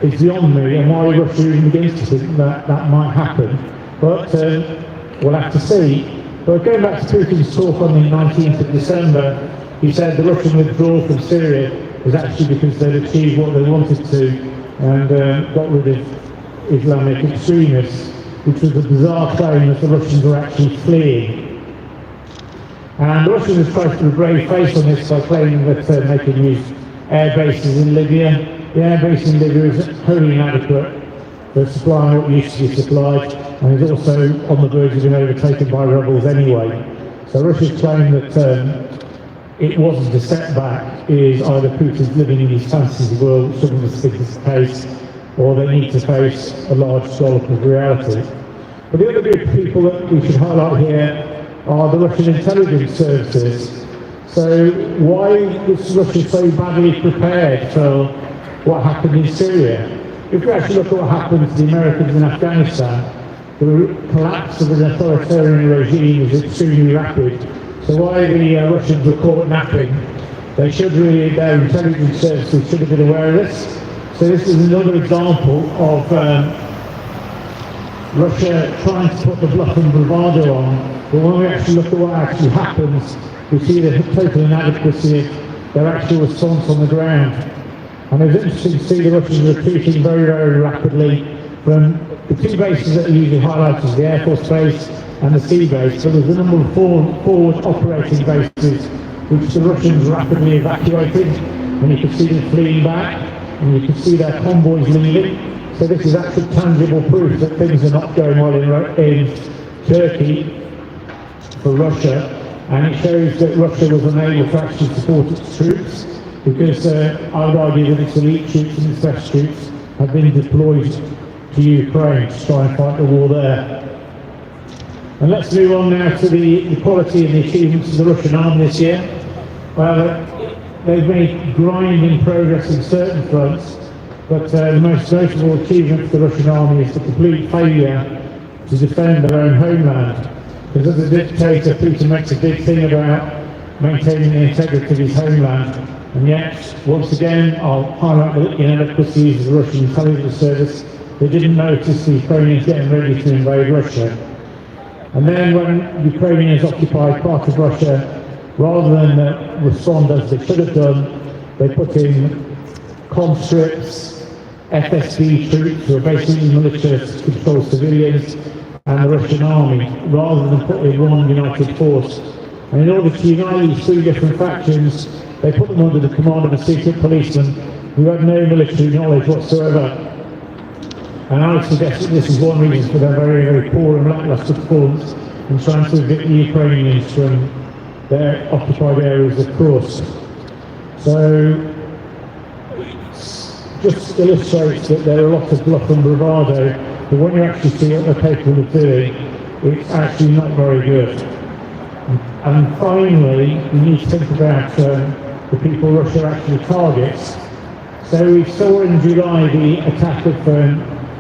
is beyond me, and why Russia even begins to think that that might happen. But we'll have to see. But going back to Putin's talk on the 19th of December, he said the Russian withdrawal from Syria was actually because they'd achieved what they wanted to and got rid of Islamic extremists, which was a bizarre claim that the Russians were actually fleeing. And the Russians have tried to put a brave face on this by claiming that they can use air bases in Libya. The air base in Libya is wholly inadequate for supplying what used to be supplied, and is also on the verge of being overtaken by rebels anyway. So Russia's claim that it wasn't a setback is either Putin's living in his fantasy world, which some of us think is the case, or they need to face a large scale of reality. But the other group of people that we should highlight here are the Russian intelligence services. So why is Russia so badly prepared for what happened in Syria? If we actually look at what happened to the Americans in Afghanistan, the collapse of an authoritarian regime is extremely rapid. So why the Russians were caught napping, they should really, their intelligence services should have been aware of this. So this is another example of Russia trying to put the bluff and bravado on, but when we actually look at what actually happens, we see the total inadequacy of their actual response on the ground. And it's interesting to see the Russians retreating very, very rapidly from the two bases that are usually highlighted, the Air Force Base and the Sea Base, but there's a number of forward operating bases which the Russians rapidly evacuated, and you can see them fleeing back, and you can see their convoys leaving. So this is actually tangible proof that things are not going well in Turkey for Russia, and it shows that Russia was unable to actually support its troops, because I would argue that its elite troops and its best troops have been deployed to Ukraine to try and fight the war there. And let's move on now to the quality and the achievements of the Russian army this year. Well, they've made grinding progress in certain fronts, but the most notable achievement for the Russian army is the complete failure to defend their own homeland. Because as a dictator, Putin makes a big thing about maintaining the integrity of his homeland, and yet, once again, I'll highlight the inadequacies of the Russian intelligence service. They didn't notice the Ukrainians getting ready to invade Russia. And then when the Ukrainians occupied part of Russia, rather than respond as they should have done, they put in conscripts, FSB troops, who are basically militia to control civilians, and the Russian army, rather than put in one united force. And in order to unite these three different factions, they put them under the command of a secret policeman who had no military knowledge whatsoever. And I would suggest that this is one reason for their very, very poor and lacklustre performance in trying to evict the Ukrainians from their occupied areas of Kursk. So, just illustrates that there are lots of bluff and bravado, but when you actually see what they're capable of doing, it's actually not very good. And finally, we need to think about the people Russia actually targets. So we saw in July the attack of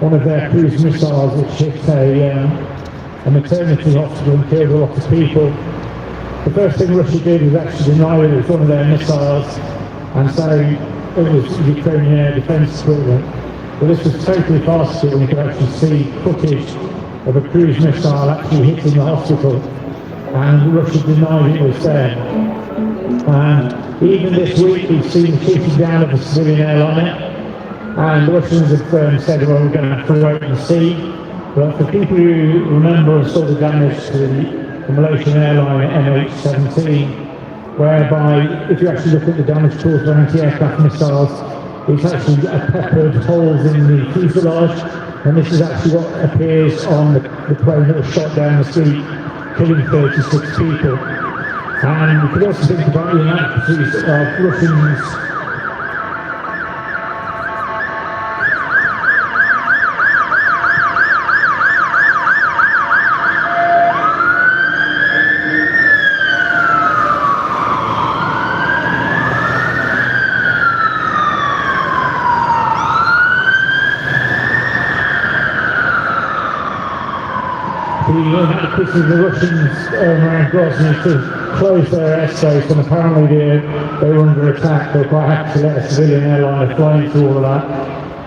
one of their cruise missiles, which hit a maternity hospital and killed a lot of people. The first thing Russia did was actually deny that it was one of their missiles and say it was Ukrainian air defence equipment. But this was totally farcical, and you could actually see footage of a cruise missile actually hitting the hospital, and Russia denied it was there. And even this week we've seen the shooting down of a civilian airliner, and the Russians have said, well, we're going to have to wait and see. But for people who remember and saw the damage to the Malaysian airliner MH17, whereby if you actually look at the damage caused by anti-aircraft missiles, it's actually peppered holes in the fuselage, and this is actually what appears on the plane that was shot down the street, killing 36 people. And we could also think about the inadequacies of Russians. The Russians around Grozny to close their airspace, and apparently they were under attack. They were quite happy to let a civilian airliner fly into all of that,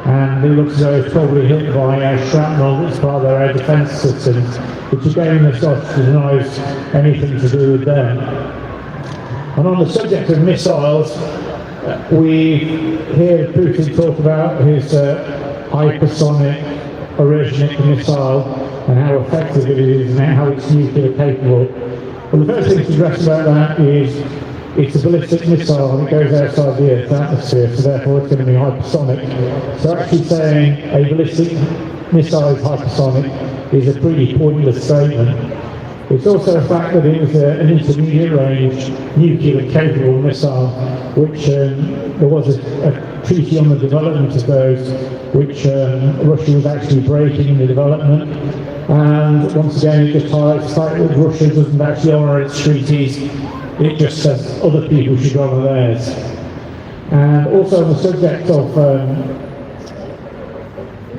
and it looks as though it's probably hit by shrapnel that's part of their air defence systems, which again this officer denies anything to do with them. And on the subject of missiles, we hear Putin talk about his hypersonic Orezhnik missile and how effective it is and how it's nuclear capable. Well, the first thing to address about that is it's a ballistic missile and it goes outside the Earth's atmosphere, so therefore it's going to be hypersonic. So actually saying a ballistic missile is hypersonic is a pretty pointless statement. It's also a fact that it was an intermediate range nuclear capable missile, which there was a treaty on the development of those, which Russia was actually breaking in the development. And once again, it just highlights the fact that Russia doesn't actually honour its treaties, it just says other people should honour theirs. And also on the subject of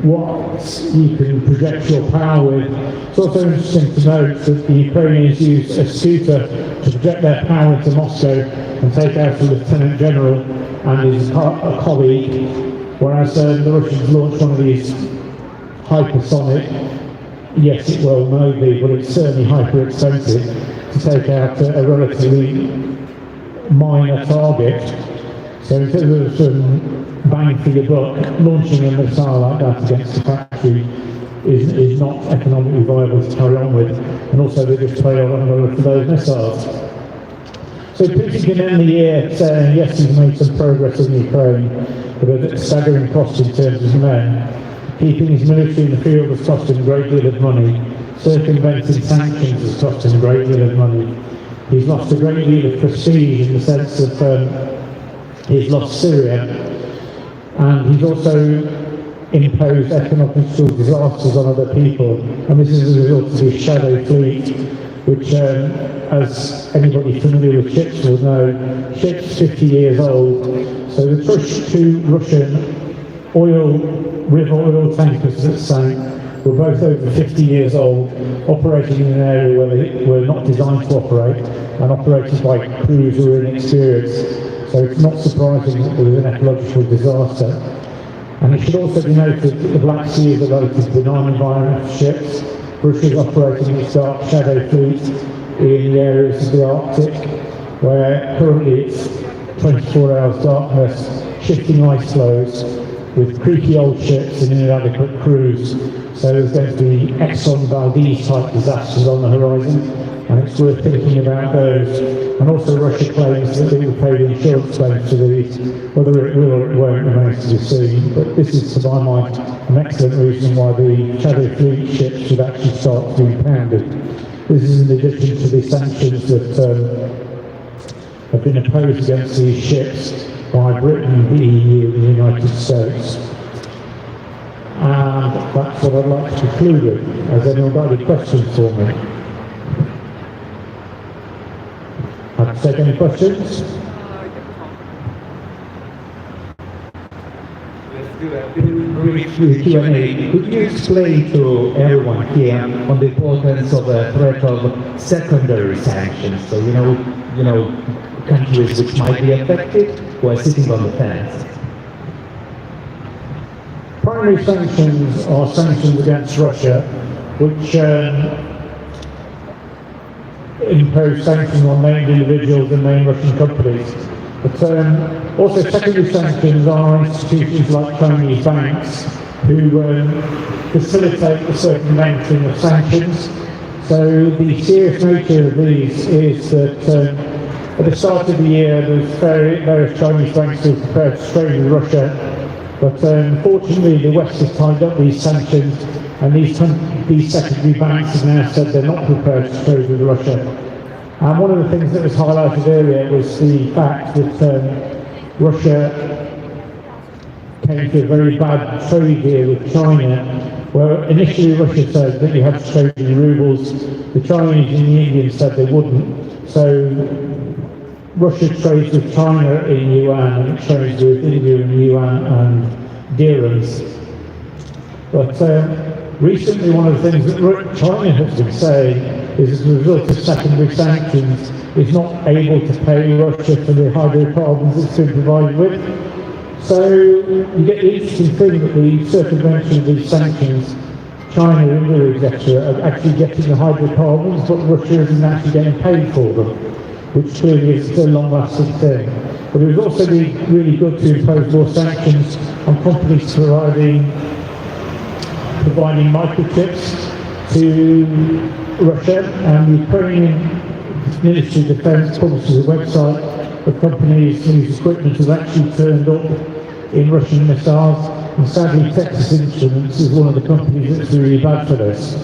what you can project your power with, it's also interesting to note that the Ukrainians use a scooter to project their power into Moscow and take out the Lieutenant General and his colleague, whereas the Russians launched one of these hypersonic yes, it well may be, but it's certainly hyper expensive to take out a relatively minor target. So in terms of bang for your buck, launching a missile like that against a factory is not economically viable to carry on with, and also they just pay a lot for those missiles. So Putin can end the year saying, yes, he's made some progress in Ukraine, but at a staggering cost in terms of men. Keeping his military in the field has cost him a great deal of money. Circumventing sanctions has cost him a great deal of money. He's lost a great deal of prestige in the sense of he's lost Syria, and he's also imposed economic disasters on other people. And this is a result of his shadow fleet, which, as anybody familiar with ships will know, ships 50 years old. So the first two Russian river oil tankers that sank were both over 50 years old, operating in an area where they were not designed to operate, and operated by crews who were inexperienced. So it's not surprising that there was an ecological disaster. And it should also be noted that the Black Sea is a relatively benign environment for ships. Russia is operating its dark shadow fleet in the areas of the Arctic, where currently it's 24 hours darkness, shifting ice flows, with creaky old ships and inadequate crews. So there's going to be Exxon Valdez type disasters on the horizon, and it's worth thinking about those. And also Russia claims that it will pay the insurance claims for these. Whether it will or it won't remains to be seen, but this is, to my mind, an excellent reason why the shadow fleet ships should actually start to be impounded. This is in addition to the sanctions that have been imposed against these ships by Britain, the EU and the United States. And that's what I'd like to conclude with. Has anyone got any questions for me? Have to take any questions? Let's do a brief Q&A. Could you explain to everyone here on the importance of a threat of secondary sanctions? So, you know, countries which might be affected who are sitting on the fence. Primary sanctions are sanctions against Russia, which impose sanctions on named individuals and named Russian companies. But also secondary sanctions are institutions like Chinese banks who facilitate the circumventing of sanctions. So the serious nature of these is that at the start of the year, there's various Chinese banks who are prepared to trade with Russia, but unfortunately the West has tied up these sanctions, and these secondary banks have now said they're not prepared to trade with Russia. And one of the things that was highlighted earlier was the fact that Russia came to a very bad trade deal with China, where initially Russia said that you had to trade in rubles, the Chinese and the Indians said they wouldn't. So Russia trades with China in yuan, and it trades with India in yuan and dirhams. But recently, one of the things that China has been saying is, as a result of secondary sanctions, it's not able to pay Russia for the hydrocarbons it's been provided with. So you get the interesting thing that the circumvention of these sanctions, China, India, etc., are actually getting the hydrocarbons, but Russia isn't actually getting paid for them, which clearly is a long-lasting thing. But it would also be really good to impose more sanctions on companies providing microchips to Russia. And the Ukrainian Ministry of Defence publishes a website of companies whose equipment has actually turned up in Russian missiles. And sadly, Texas Instruments is one of the companies that's really bad for this.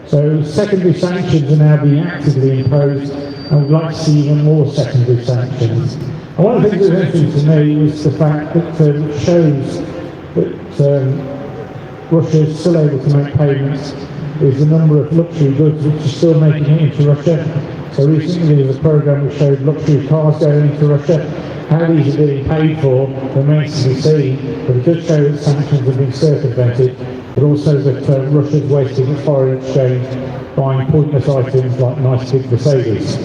So secondary sanctions are now being actively imposed, and we'd like to see even more secondary sanctions. And one of the things that was interesting to me was the fact that it shows that Russia is still able to make payments. There's a number of luxury goods which are still making it into Russia. So recently there was a program which showed luxury cars going into Russia. How these are being paid for remains to be seen, but it does show that sanctions have been circumvented, but also that Russia's wasting its foreign exchange buying pointless items like nice big Mercedes.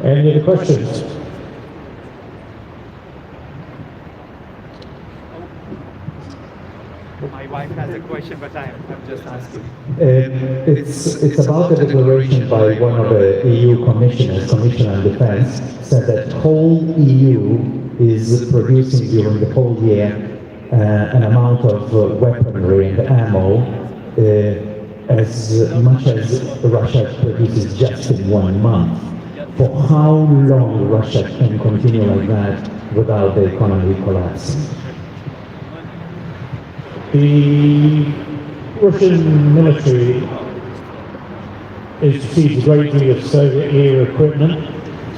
Any other questions? My wife has a question, but I'm just asking. It's about a declaration by one of the EU commissioners, Commissioner on Defense, said that whole EU is producing during the whole year an amount of weaponry and ammo as much as Russia produces just in 1 month. For how long Russia can continue like that without the economy collapsing? The Russian military is received a great deal of Soviet-era equipment,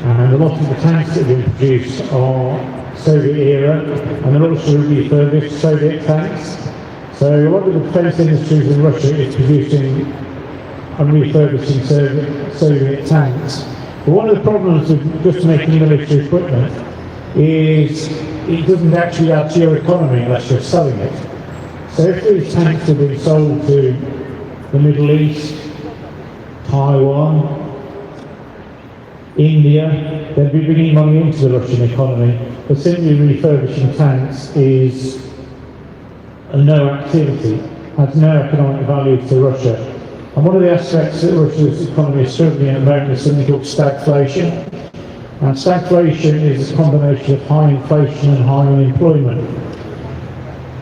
and a lot of the tanks that have been produced are Soviet-era, and they're also refurbished Soviet tanks. So a lot of the defence industries in Russia is producing and refurbishing Soviet tanks. But one of the problems with just making military equipment is it doesn't actually add to your economy unless you're selling it. So if these tanks are being sold to the Middle East, Taiwan, India, they'd be bringing money into the Russian economy. But simply refurbishing tanks is no activity, has no economic value to Russia. And one of the aspects that Russia's economy is struggling at the moment is something called stagflation. And stagflation is a combination of high inflation and high unemployment.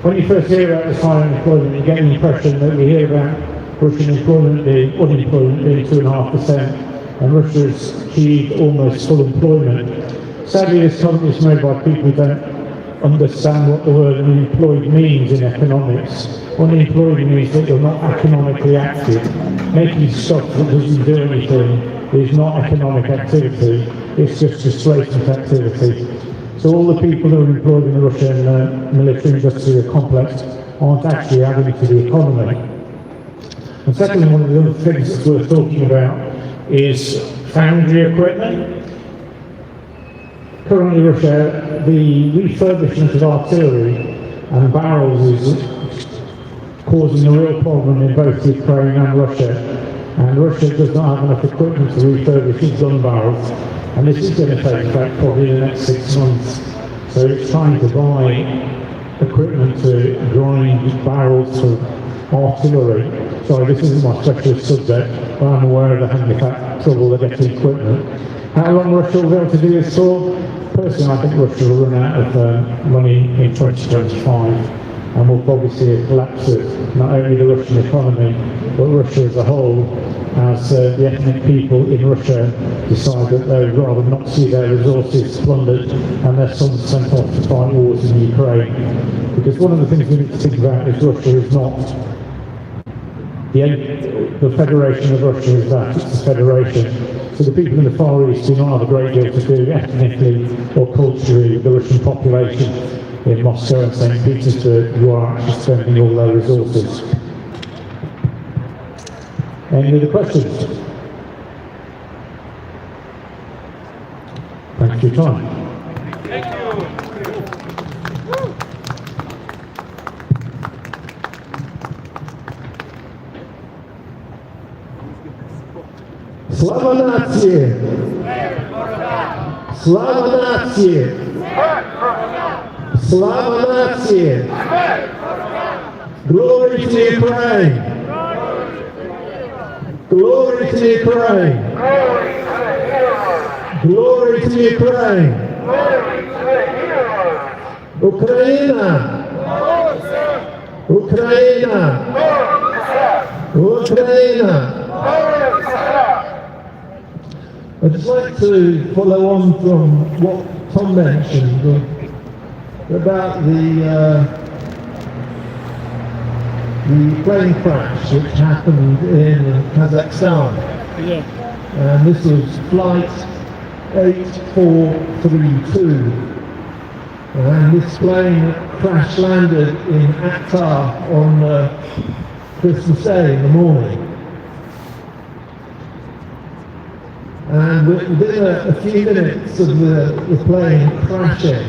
When you first hear about this high unemployment, you get the impression that we hear about Russian unemployment being 2.5%, and Russia's achieved almost full employment. Sadly, this comment is made by people who don't understand what the word unemployed means in economics. Unemployed means that you're not economically active. Making stuff that doesn't do anything is not economic activity, it's just displacement activity. So all the people who are employed in the Russian military industrial complex aren't actually adding to the economy. And secondly, one of the other things that's worth talking about is foundry equipment. Currently Russia, the refurbishment of artillery and barrels is causing a real problem in both Ukraine and Russia. And Russia does not have enough equipment to refurbish its gun barrels. And this is going to take effect probably in the next 6 months. So it's trying to buy equipment to grind barrels for artillery. Sorry, this isn't my specialist subject, but I'm aware of the handicap trouble they're getting equipment. How long Russia will be able to do this for? Personally, I think Russia will run out of money in 2025, and we'll probably see a collapse of not only the Russian economy, but Russia as a whole, as the ethnic people in Russia decide that they would rather not see their resources plundered and their sons sent off to fight wars in Ukraine. Because one of the things we need to think about is Russia is not the Federation of Russia is that, it's a federation. So the people in the Far East do not have a great deal to do ethnically or culturally with the Russian population in Moscow and St. Petersburg, who are actually spending all their resources. Any other questions? Thanks for your time. Thank you. Слава нации! Слава нации! Слава нации! Glory to Ukraine! Glory to Ukraine! Glory to Ukraine! Ukraina! Ukraina! Ukraina! I'd just like to follow on from what Tom mentioned about the plane crash which happened in Kazakhstan. Yeah. And this was flight 8432. And this plane crash landed in Akhtar on Christmas Day in the morning. And within a few minutes of the plane crashing,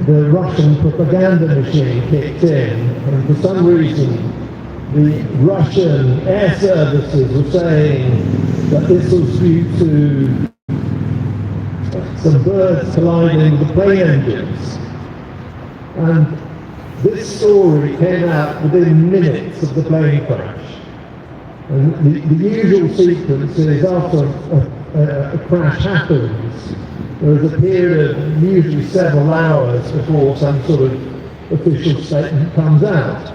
the Russian propaganda machine kicked in, and for some reason the Russian air services were saying that this was due to some birds colliding with the plane engines. And this story came out within minutes of the plane crash. And the usual sequence is after a crash happens, there is a period of usually several hours before some sort of official statement comes out.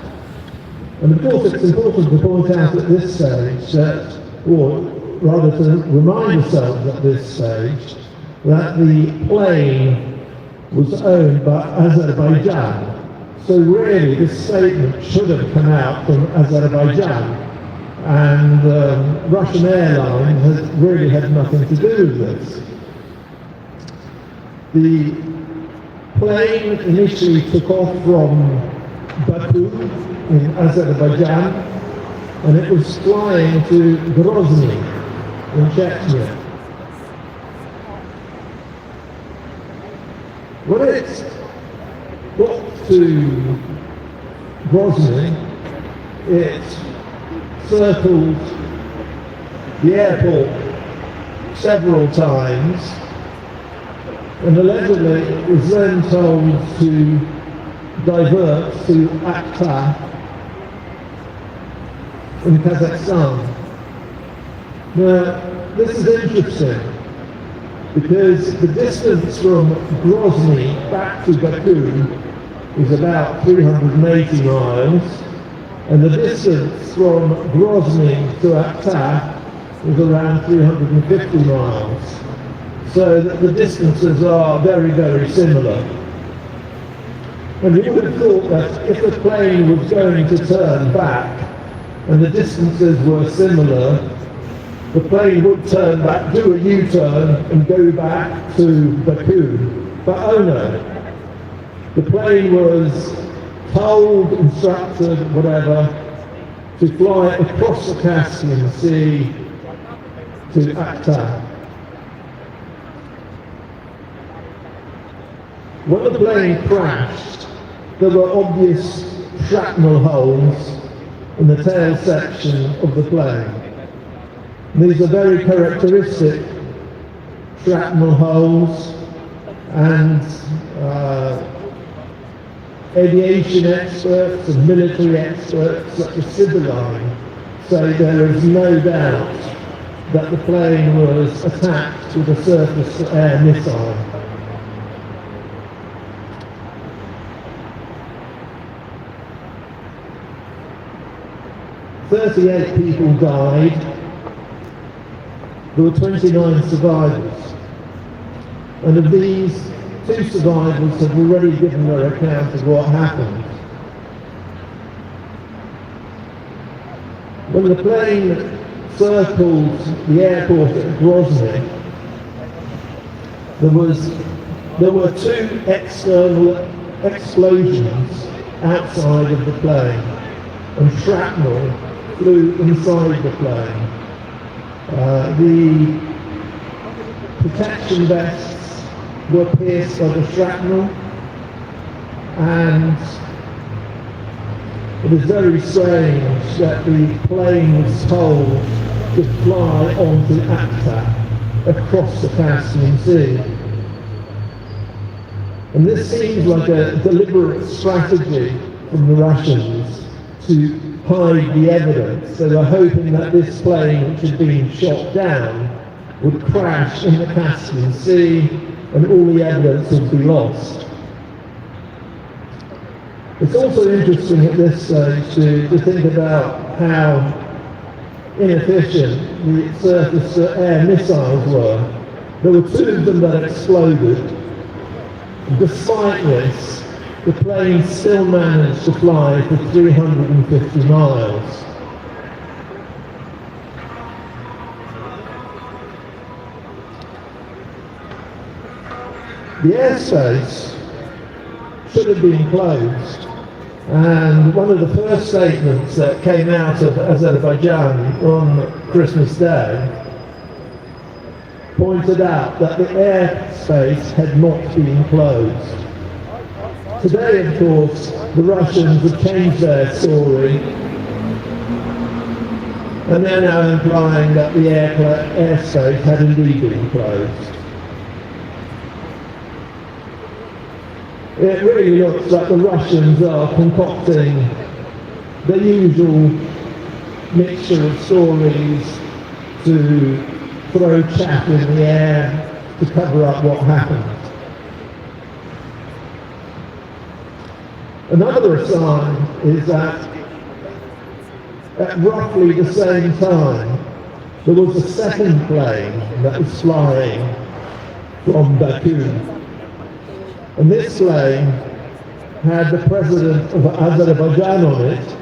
And of course it's important to point out at this stage that, or rather to remind ourselves at this stage, that the plane was owned by Azerbaijan. So really this statement should have come out from Azerbaijan. And Russian airline has really had nothing to do with this. The plane initially took off from Baku in Azerbaijan, and it was flying to Grozny in Chechnya. When it got to Grozny, it circled the airport several times, and allegedly it was then told to divert to Akta in Kazakhstan. Now, this is interesting because the distance from Grozny back to Baku is about 380 miles, and the distance from Grozny to Akta is around 350 miles. So that the distances are very, very similar. And you would have thought that if the plane was going to turn back and the distances were similar, the plane would turn back, do a U-turn and go back to Baku. But oh no, the plane was told, instructed, whatever, to fly across the Caspian Sea to Akta. When the plane crashed, there were obvious shrapnel holes in the tail section of the plane. And these are very characteristic shrapnel holes, and aviation experts and military experts such as Sibylline say there is no doubt that the plane was attacked with a surface-to-air missile. "38 people died. There were 29 survivors. And of these, 2 survivors have already given their account of what happened. When the plane circled the airport at Grozny, there were 2 external explosions outside of the plane, and shrapnel flew inside the plane. The protection vests were pierced by the shrapnel, and it is very strange that the plane was told to fly onto Akta across the Caspian Sea. And this seems like a deliberate strategy from the Russians to hide the evidence. They were hoping that this plane, which had been shot down, would crash in the Caspian Sea and all the evidence would be lost. It's also interesting at this stage to think about how inefficient the surface-to-air missiles were. There were 2 of them that exploded. Despite this, the plane still managed to fly for 350 miles. The airspace should have been closed, and one of the first statements that came out of Azerbaijan on Christmas Day pointed out that the airspace had not been closed. Today, of course, the Russians have changed their story, and they're now implying that the airspace had indeed been closed. it really looks like the Russians are concocting the usual mixture of stories to throw chaff in the air to cover up what happened. Another sign is that at roughly the same time there was a second plane that was flying from Baku. And this plane had the president of Azerbaijan on it,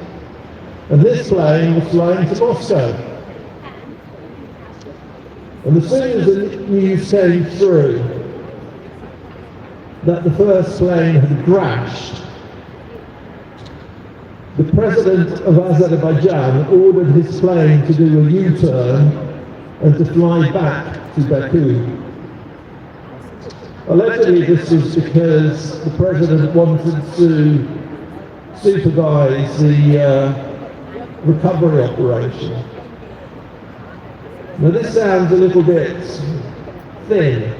and this plane was flying to Moscow. And as soon as the news came through that the first plane had crashed, the president of Azerbaijan ordered his plane to do a U-turn and to fly back to Baku. Allegedly, this was because the president wanted to supervise the recovery operation. Now this sounds a little bit thin,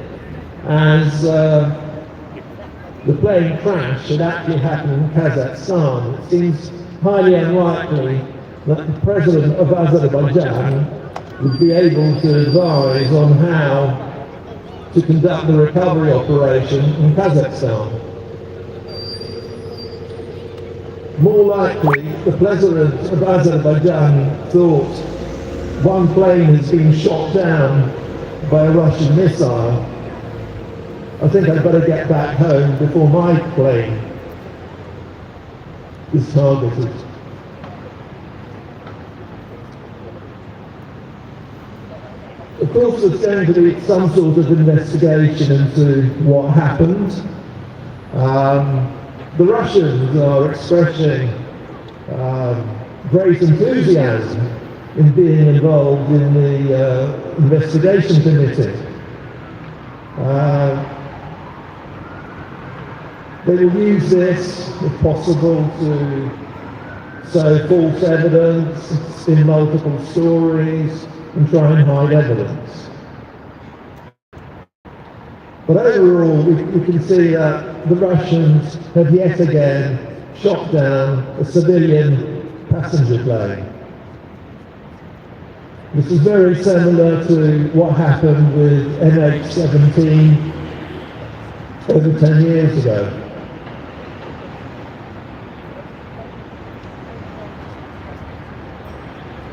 as the plane crash had actually happened in Kazakhstan. It seems highly unlikely that the president of Azerbaijan would be able to advise on how to conduct the recovery operation in Kazakhstan. More likely, the president of Azerbaijan thought one plane has been shot down by a Russian missile. I think I'd better get back home before my plane is targeted. Of course, there's going to be some sort of investigation into what happened. The Russians are expressing great enthusiasm in being involved in the investigation committee. They will use this, if possible, to sow false evidence, spin multiple stories, and try and hide evidence. But overall, we can see that the Russians have yet again shot down a civilian passenger plane. This is very similar to what happened with MH17 over 10 years ago.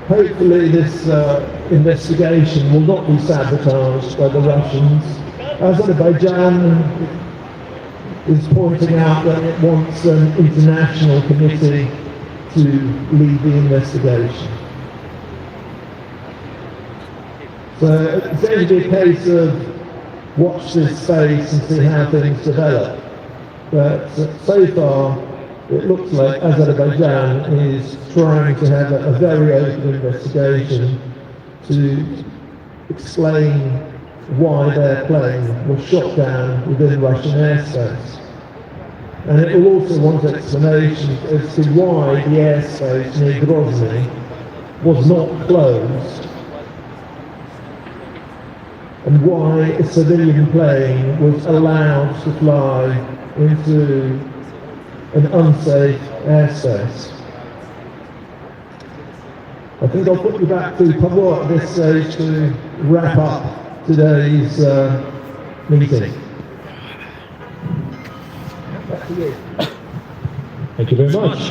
Hopefully this investigation will not be sabotaged by the Russians. Azerbaijan is pointing out that it wants an international committee to lead the investigation. So it's going to be a case of watch this space and see how things develop. But so far, it looks like Azerbaijan is trying to have a very open investigation to explain why their plane was shot down within Russian airspace. And it will also want explanations as to why the airspace near Grozny was not closed, and why a civilian plane was allowed to fly into an unsafe airspace. I think I'll put you back to Pablo at this stage to wrap up today's meeting. Back to you. Thank you very much.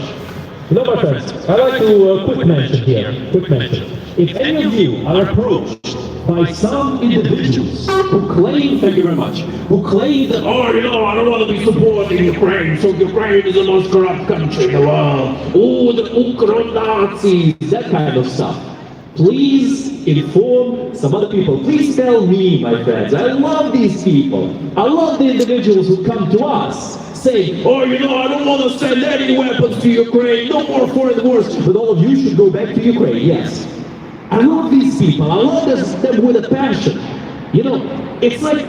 You know, my friends, I'd like to quick mention here, If any of you are approached by some individuals who claim, thank you very much, who claim that, oh, you know, I don't want to be supporting Ukraine, so Ukraine is the most corrupt country in the world, oh, the Ukro Nazis, that kind of stuff. Please inform some other people. Please tell me, my friends. I love these people. I love the individuals who come to us saying, oh, you know, I don't want to send any weapons to Ukraine, no more foreign wars, but all of you should go back to Ukraine, yes. I love these people. I love them with a passion. You know, it's like,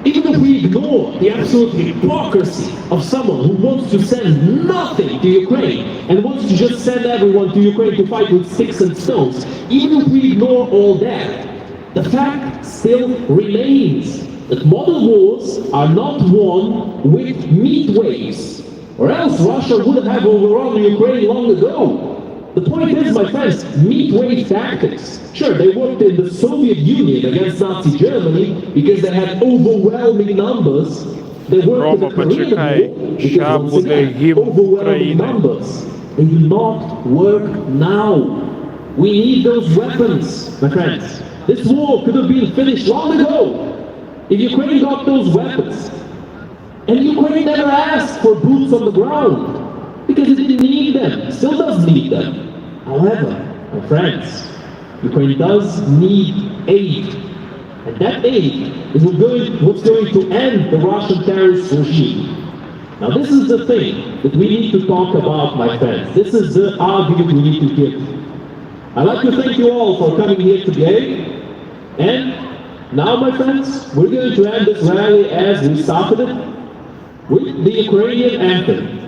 even if we ignore the absolute hypocrisy of someone who wants to send nothing to Ukraine and wants to just send everyone to Ukraine to fight with sticks and stones, even if we ignore all that, the fact still remains that modern wars are not won with meat waves, or else Russia would have overrun Ukraine long ago. The point is, my friends, meat wave tactics. Sure, they worked in the Soviet Union against Nazi Germany because they had overwhelming numbers. They worked in the Korean War because, once again, overwhelming numbers. They do not work now. We need those weapons, my friends. This war could have been finished long ago if Ukraine got those weapons. And Ukraine never asked for boots on the ground because it didn't need them, still does need them. However, my friends, Ukraine does need aid. And that aid is what's going to end the Russian terrorist regime. Now this is the thing that we need to talk about, my friends. This is the argument we need to give. I'd like to thank you all for coming here today. And now, my friends, we're going to end this rally as we started it with the Ukrainian anthem.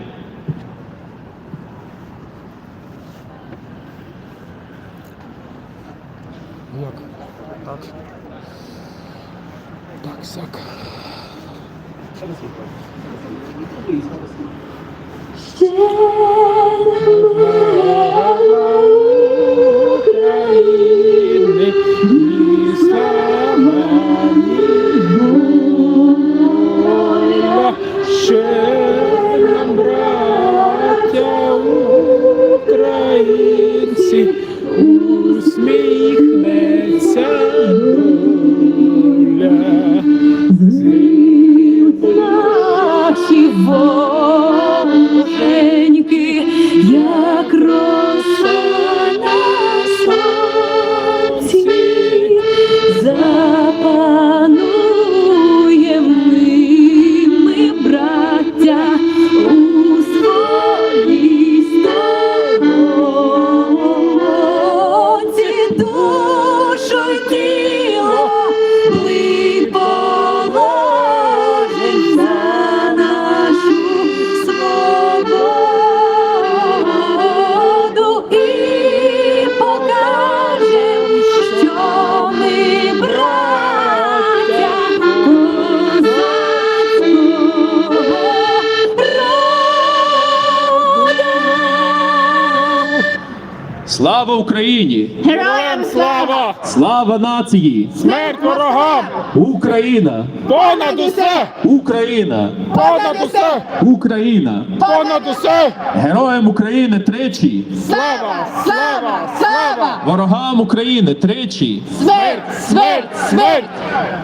Слава Україні! Героям слава! Слава нації! Смерть ворогам! Україна! Понад усе! Україна! Понад усе! Україна! Понад усе! Героям України тричі! Слава! Слава! Слава! Ворогам України тричі! Смерть! Смерть! Смерть!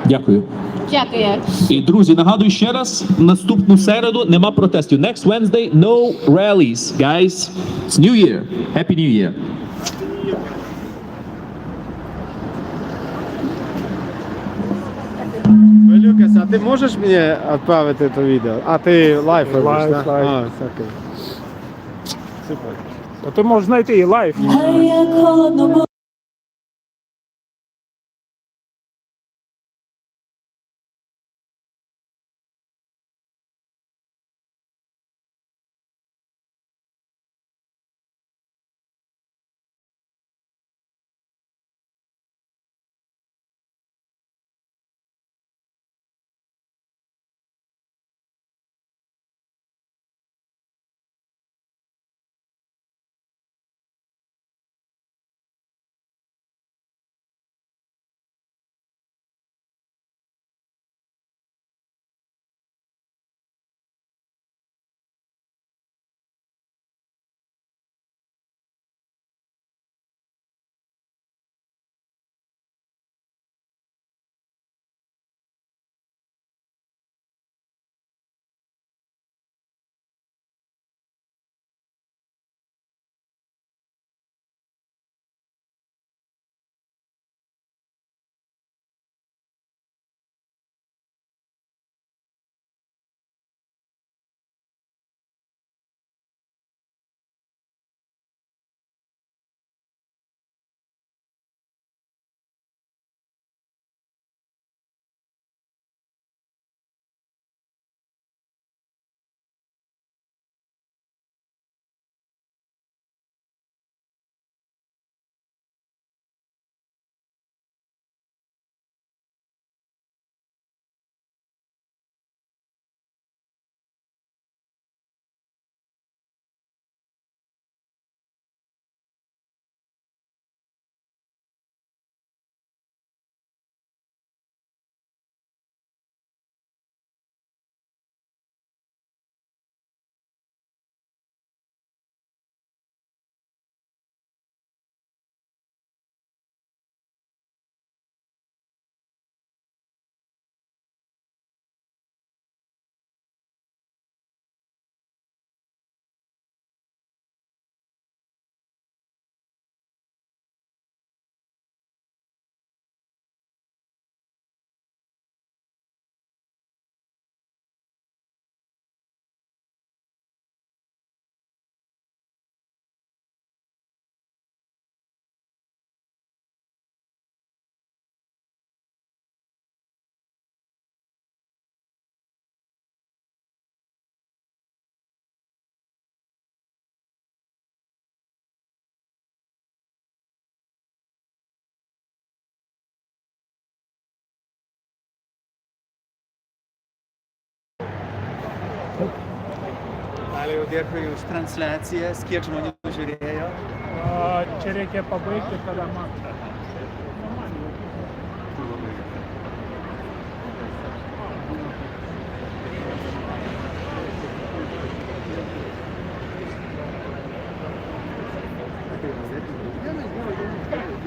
Дякую. Дякую. І, друзі, нагадую ще раз, наступну середу нема протестів. Next Wednesday, no rallies, guys. It's New Year. Happy New Year. Люкас, а ти можеш мені відправити це відео? А ти лайв робиш, Лайв, так? лайв. А, окей. Супер. То ти можеш знайти і лайф. Як холодно Ali dėkui už transliacijas, kiek žmonių žiūrėjo. Čia reikia pabaigti, tada man.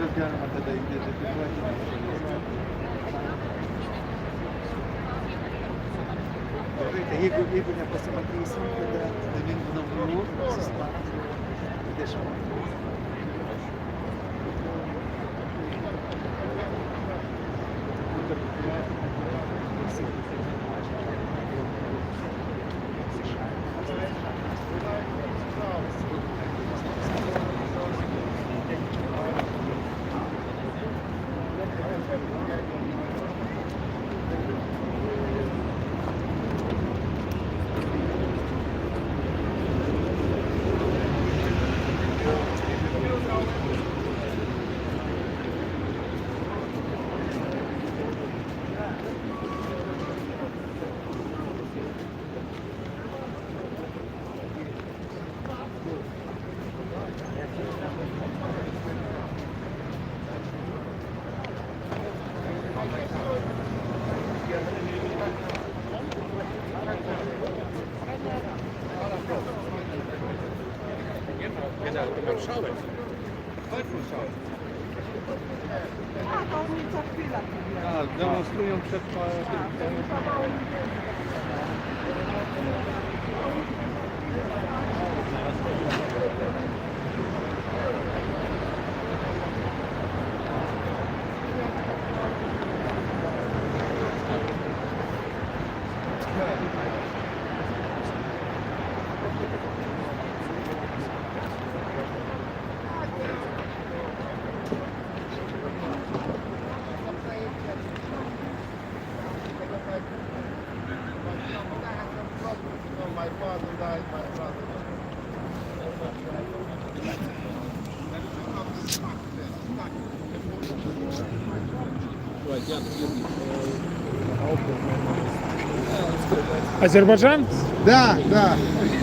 Juos galima tada identifikuoti. Gerai, tai jeigu nepasimatysim, tada davingu naujų susilaukti 20. Demonstrują przed Азербайджан? Да, да.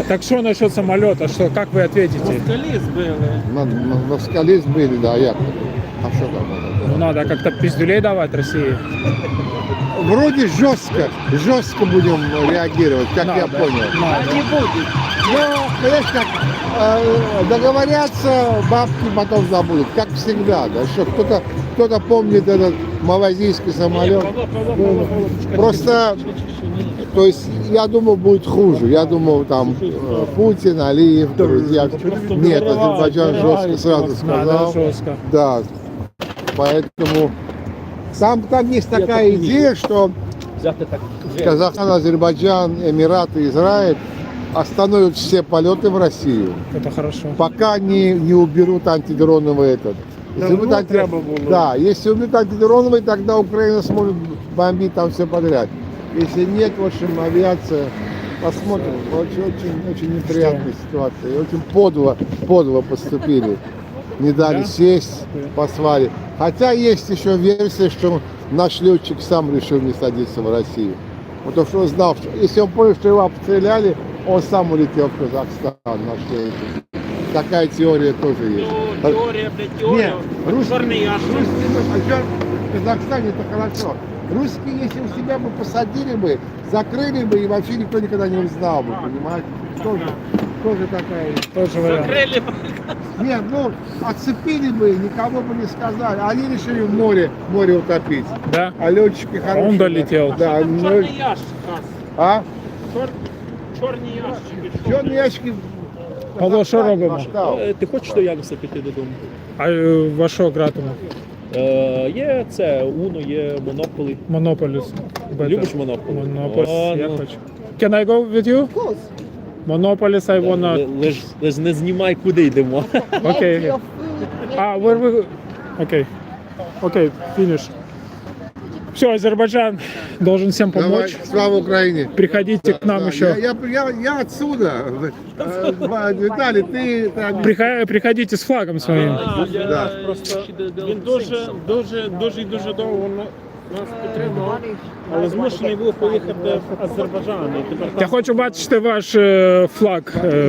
Так что насчет самолета? Что, как вы ответите? На скале сбили, да, як. А что там? Ну, надо как-то пиздюлей давать России. Вроде жестко будем реагировать, как я понял. Не будет. Но, понимаешь, как договорятся, бабки потом забудут, как всегда, да, что кто-то помнит этот малазийский самолет. Просто, то есть, я думал, будет хуже. Я думал, там Путин, Алиев, друзья. Нет, Азербайджан жестко сразу сказал. Да, поэтому там есть такая идея, что Казахстан, Азербайджан, Эмираты, Израиль остановят все полеты в Россию. Это хорошо. Пока не уберут антидроновый этот. Если если уберут антидроновый, тогда Украина сможет бомбить там все подряд. Если нет, в общем, авиация, посмотрим. Очень неприятная ситуация. И очень подло поступили. Не дали сесть, послали. Хотя есть еще версия, что наш летчик сам решил не садиться в Россию. Потому что он знал, что если он понял, что его обстреляли, он сам улетел в Казахстан, наш летчик. Такая теория тоже есть. Теория, Нет, черный ящик. в Казахстане это хорошо. Русские, если у себя бы посадили бы, закрыли бы, и вообще никто никогда не узнал бы, понимаете? Тоже такая... Тоже вариант. Закрыли бы. Нет, ну, отцепили бы, никому бы не сказали. Они решили в море утопить. Да? А летчики хорошие. Он долетел. Да, Черный ящик. А? Черный ящик. Черные ящики... Павло, що робимо? Ти хочеш до Януса піти додому? А вашого гратиму? Є це, Уно, є Монополі. Монополіс. Любиш Монополі? Монополіс, я хочу. Can I go with you? Of course. Monopolis, I wanna... Лиш не знімай, куди йдемо. Окей. Where we... Окей, finish. Все, Азербайджан должен всем помочь. Давай, слава Украине. Приходите к нам еще. Я отсюда. Виталий, ты... Приходите с флагом своим. Просто він дуже довго Нас підтримував, але змушений був поїхати в Азербайджан. І тепер Я хочу бачити ваш флаг.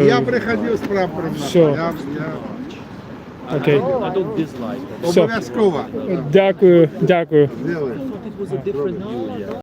Я приходив з прапором. Все. Окей. Все. Обов'язково. Дякую, дякую. Делай.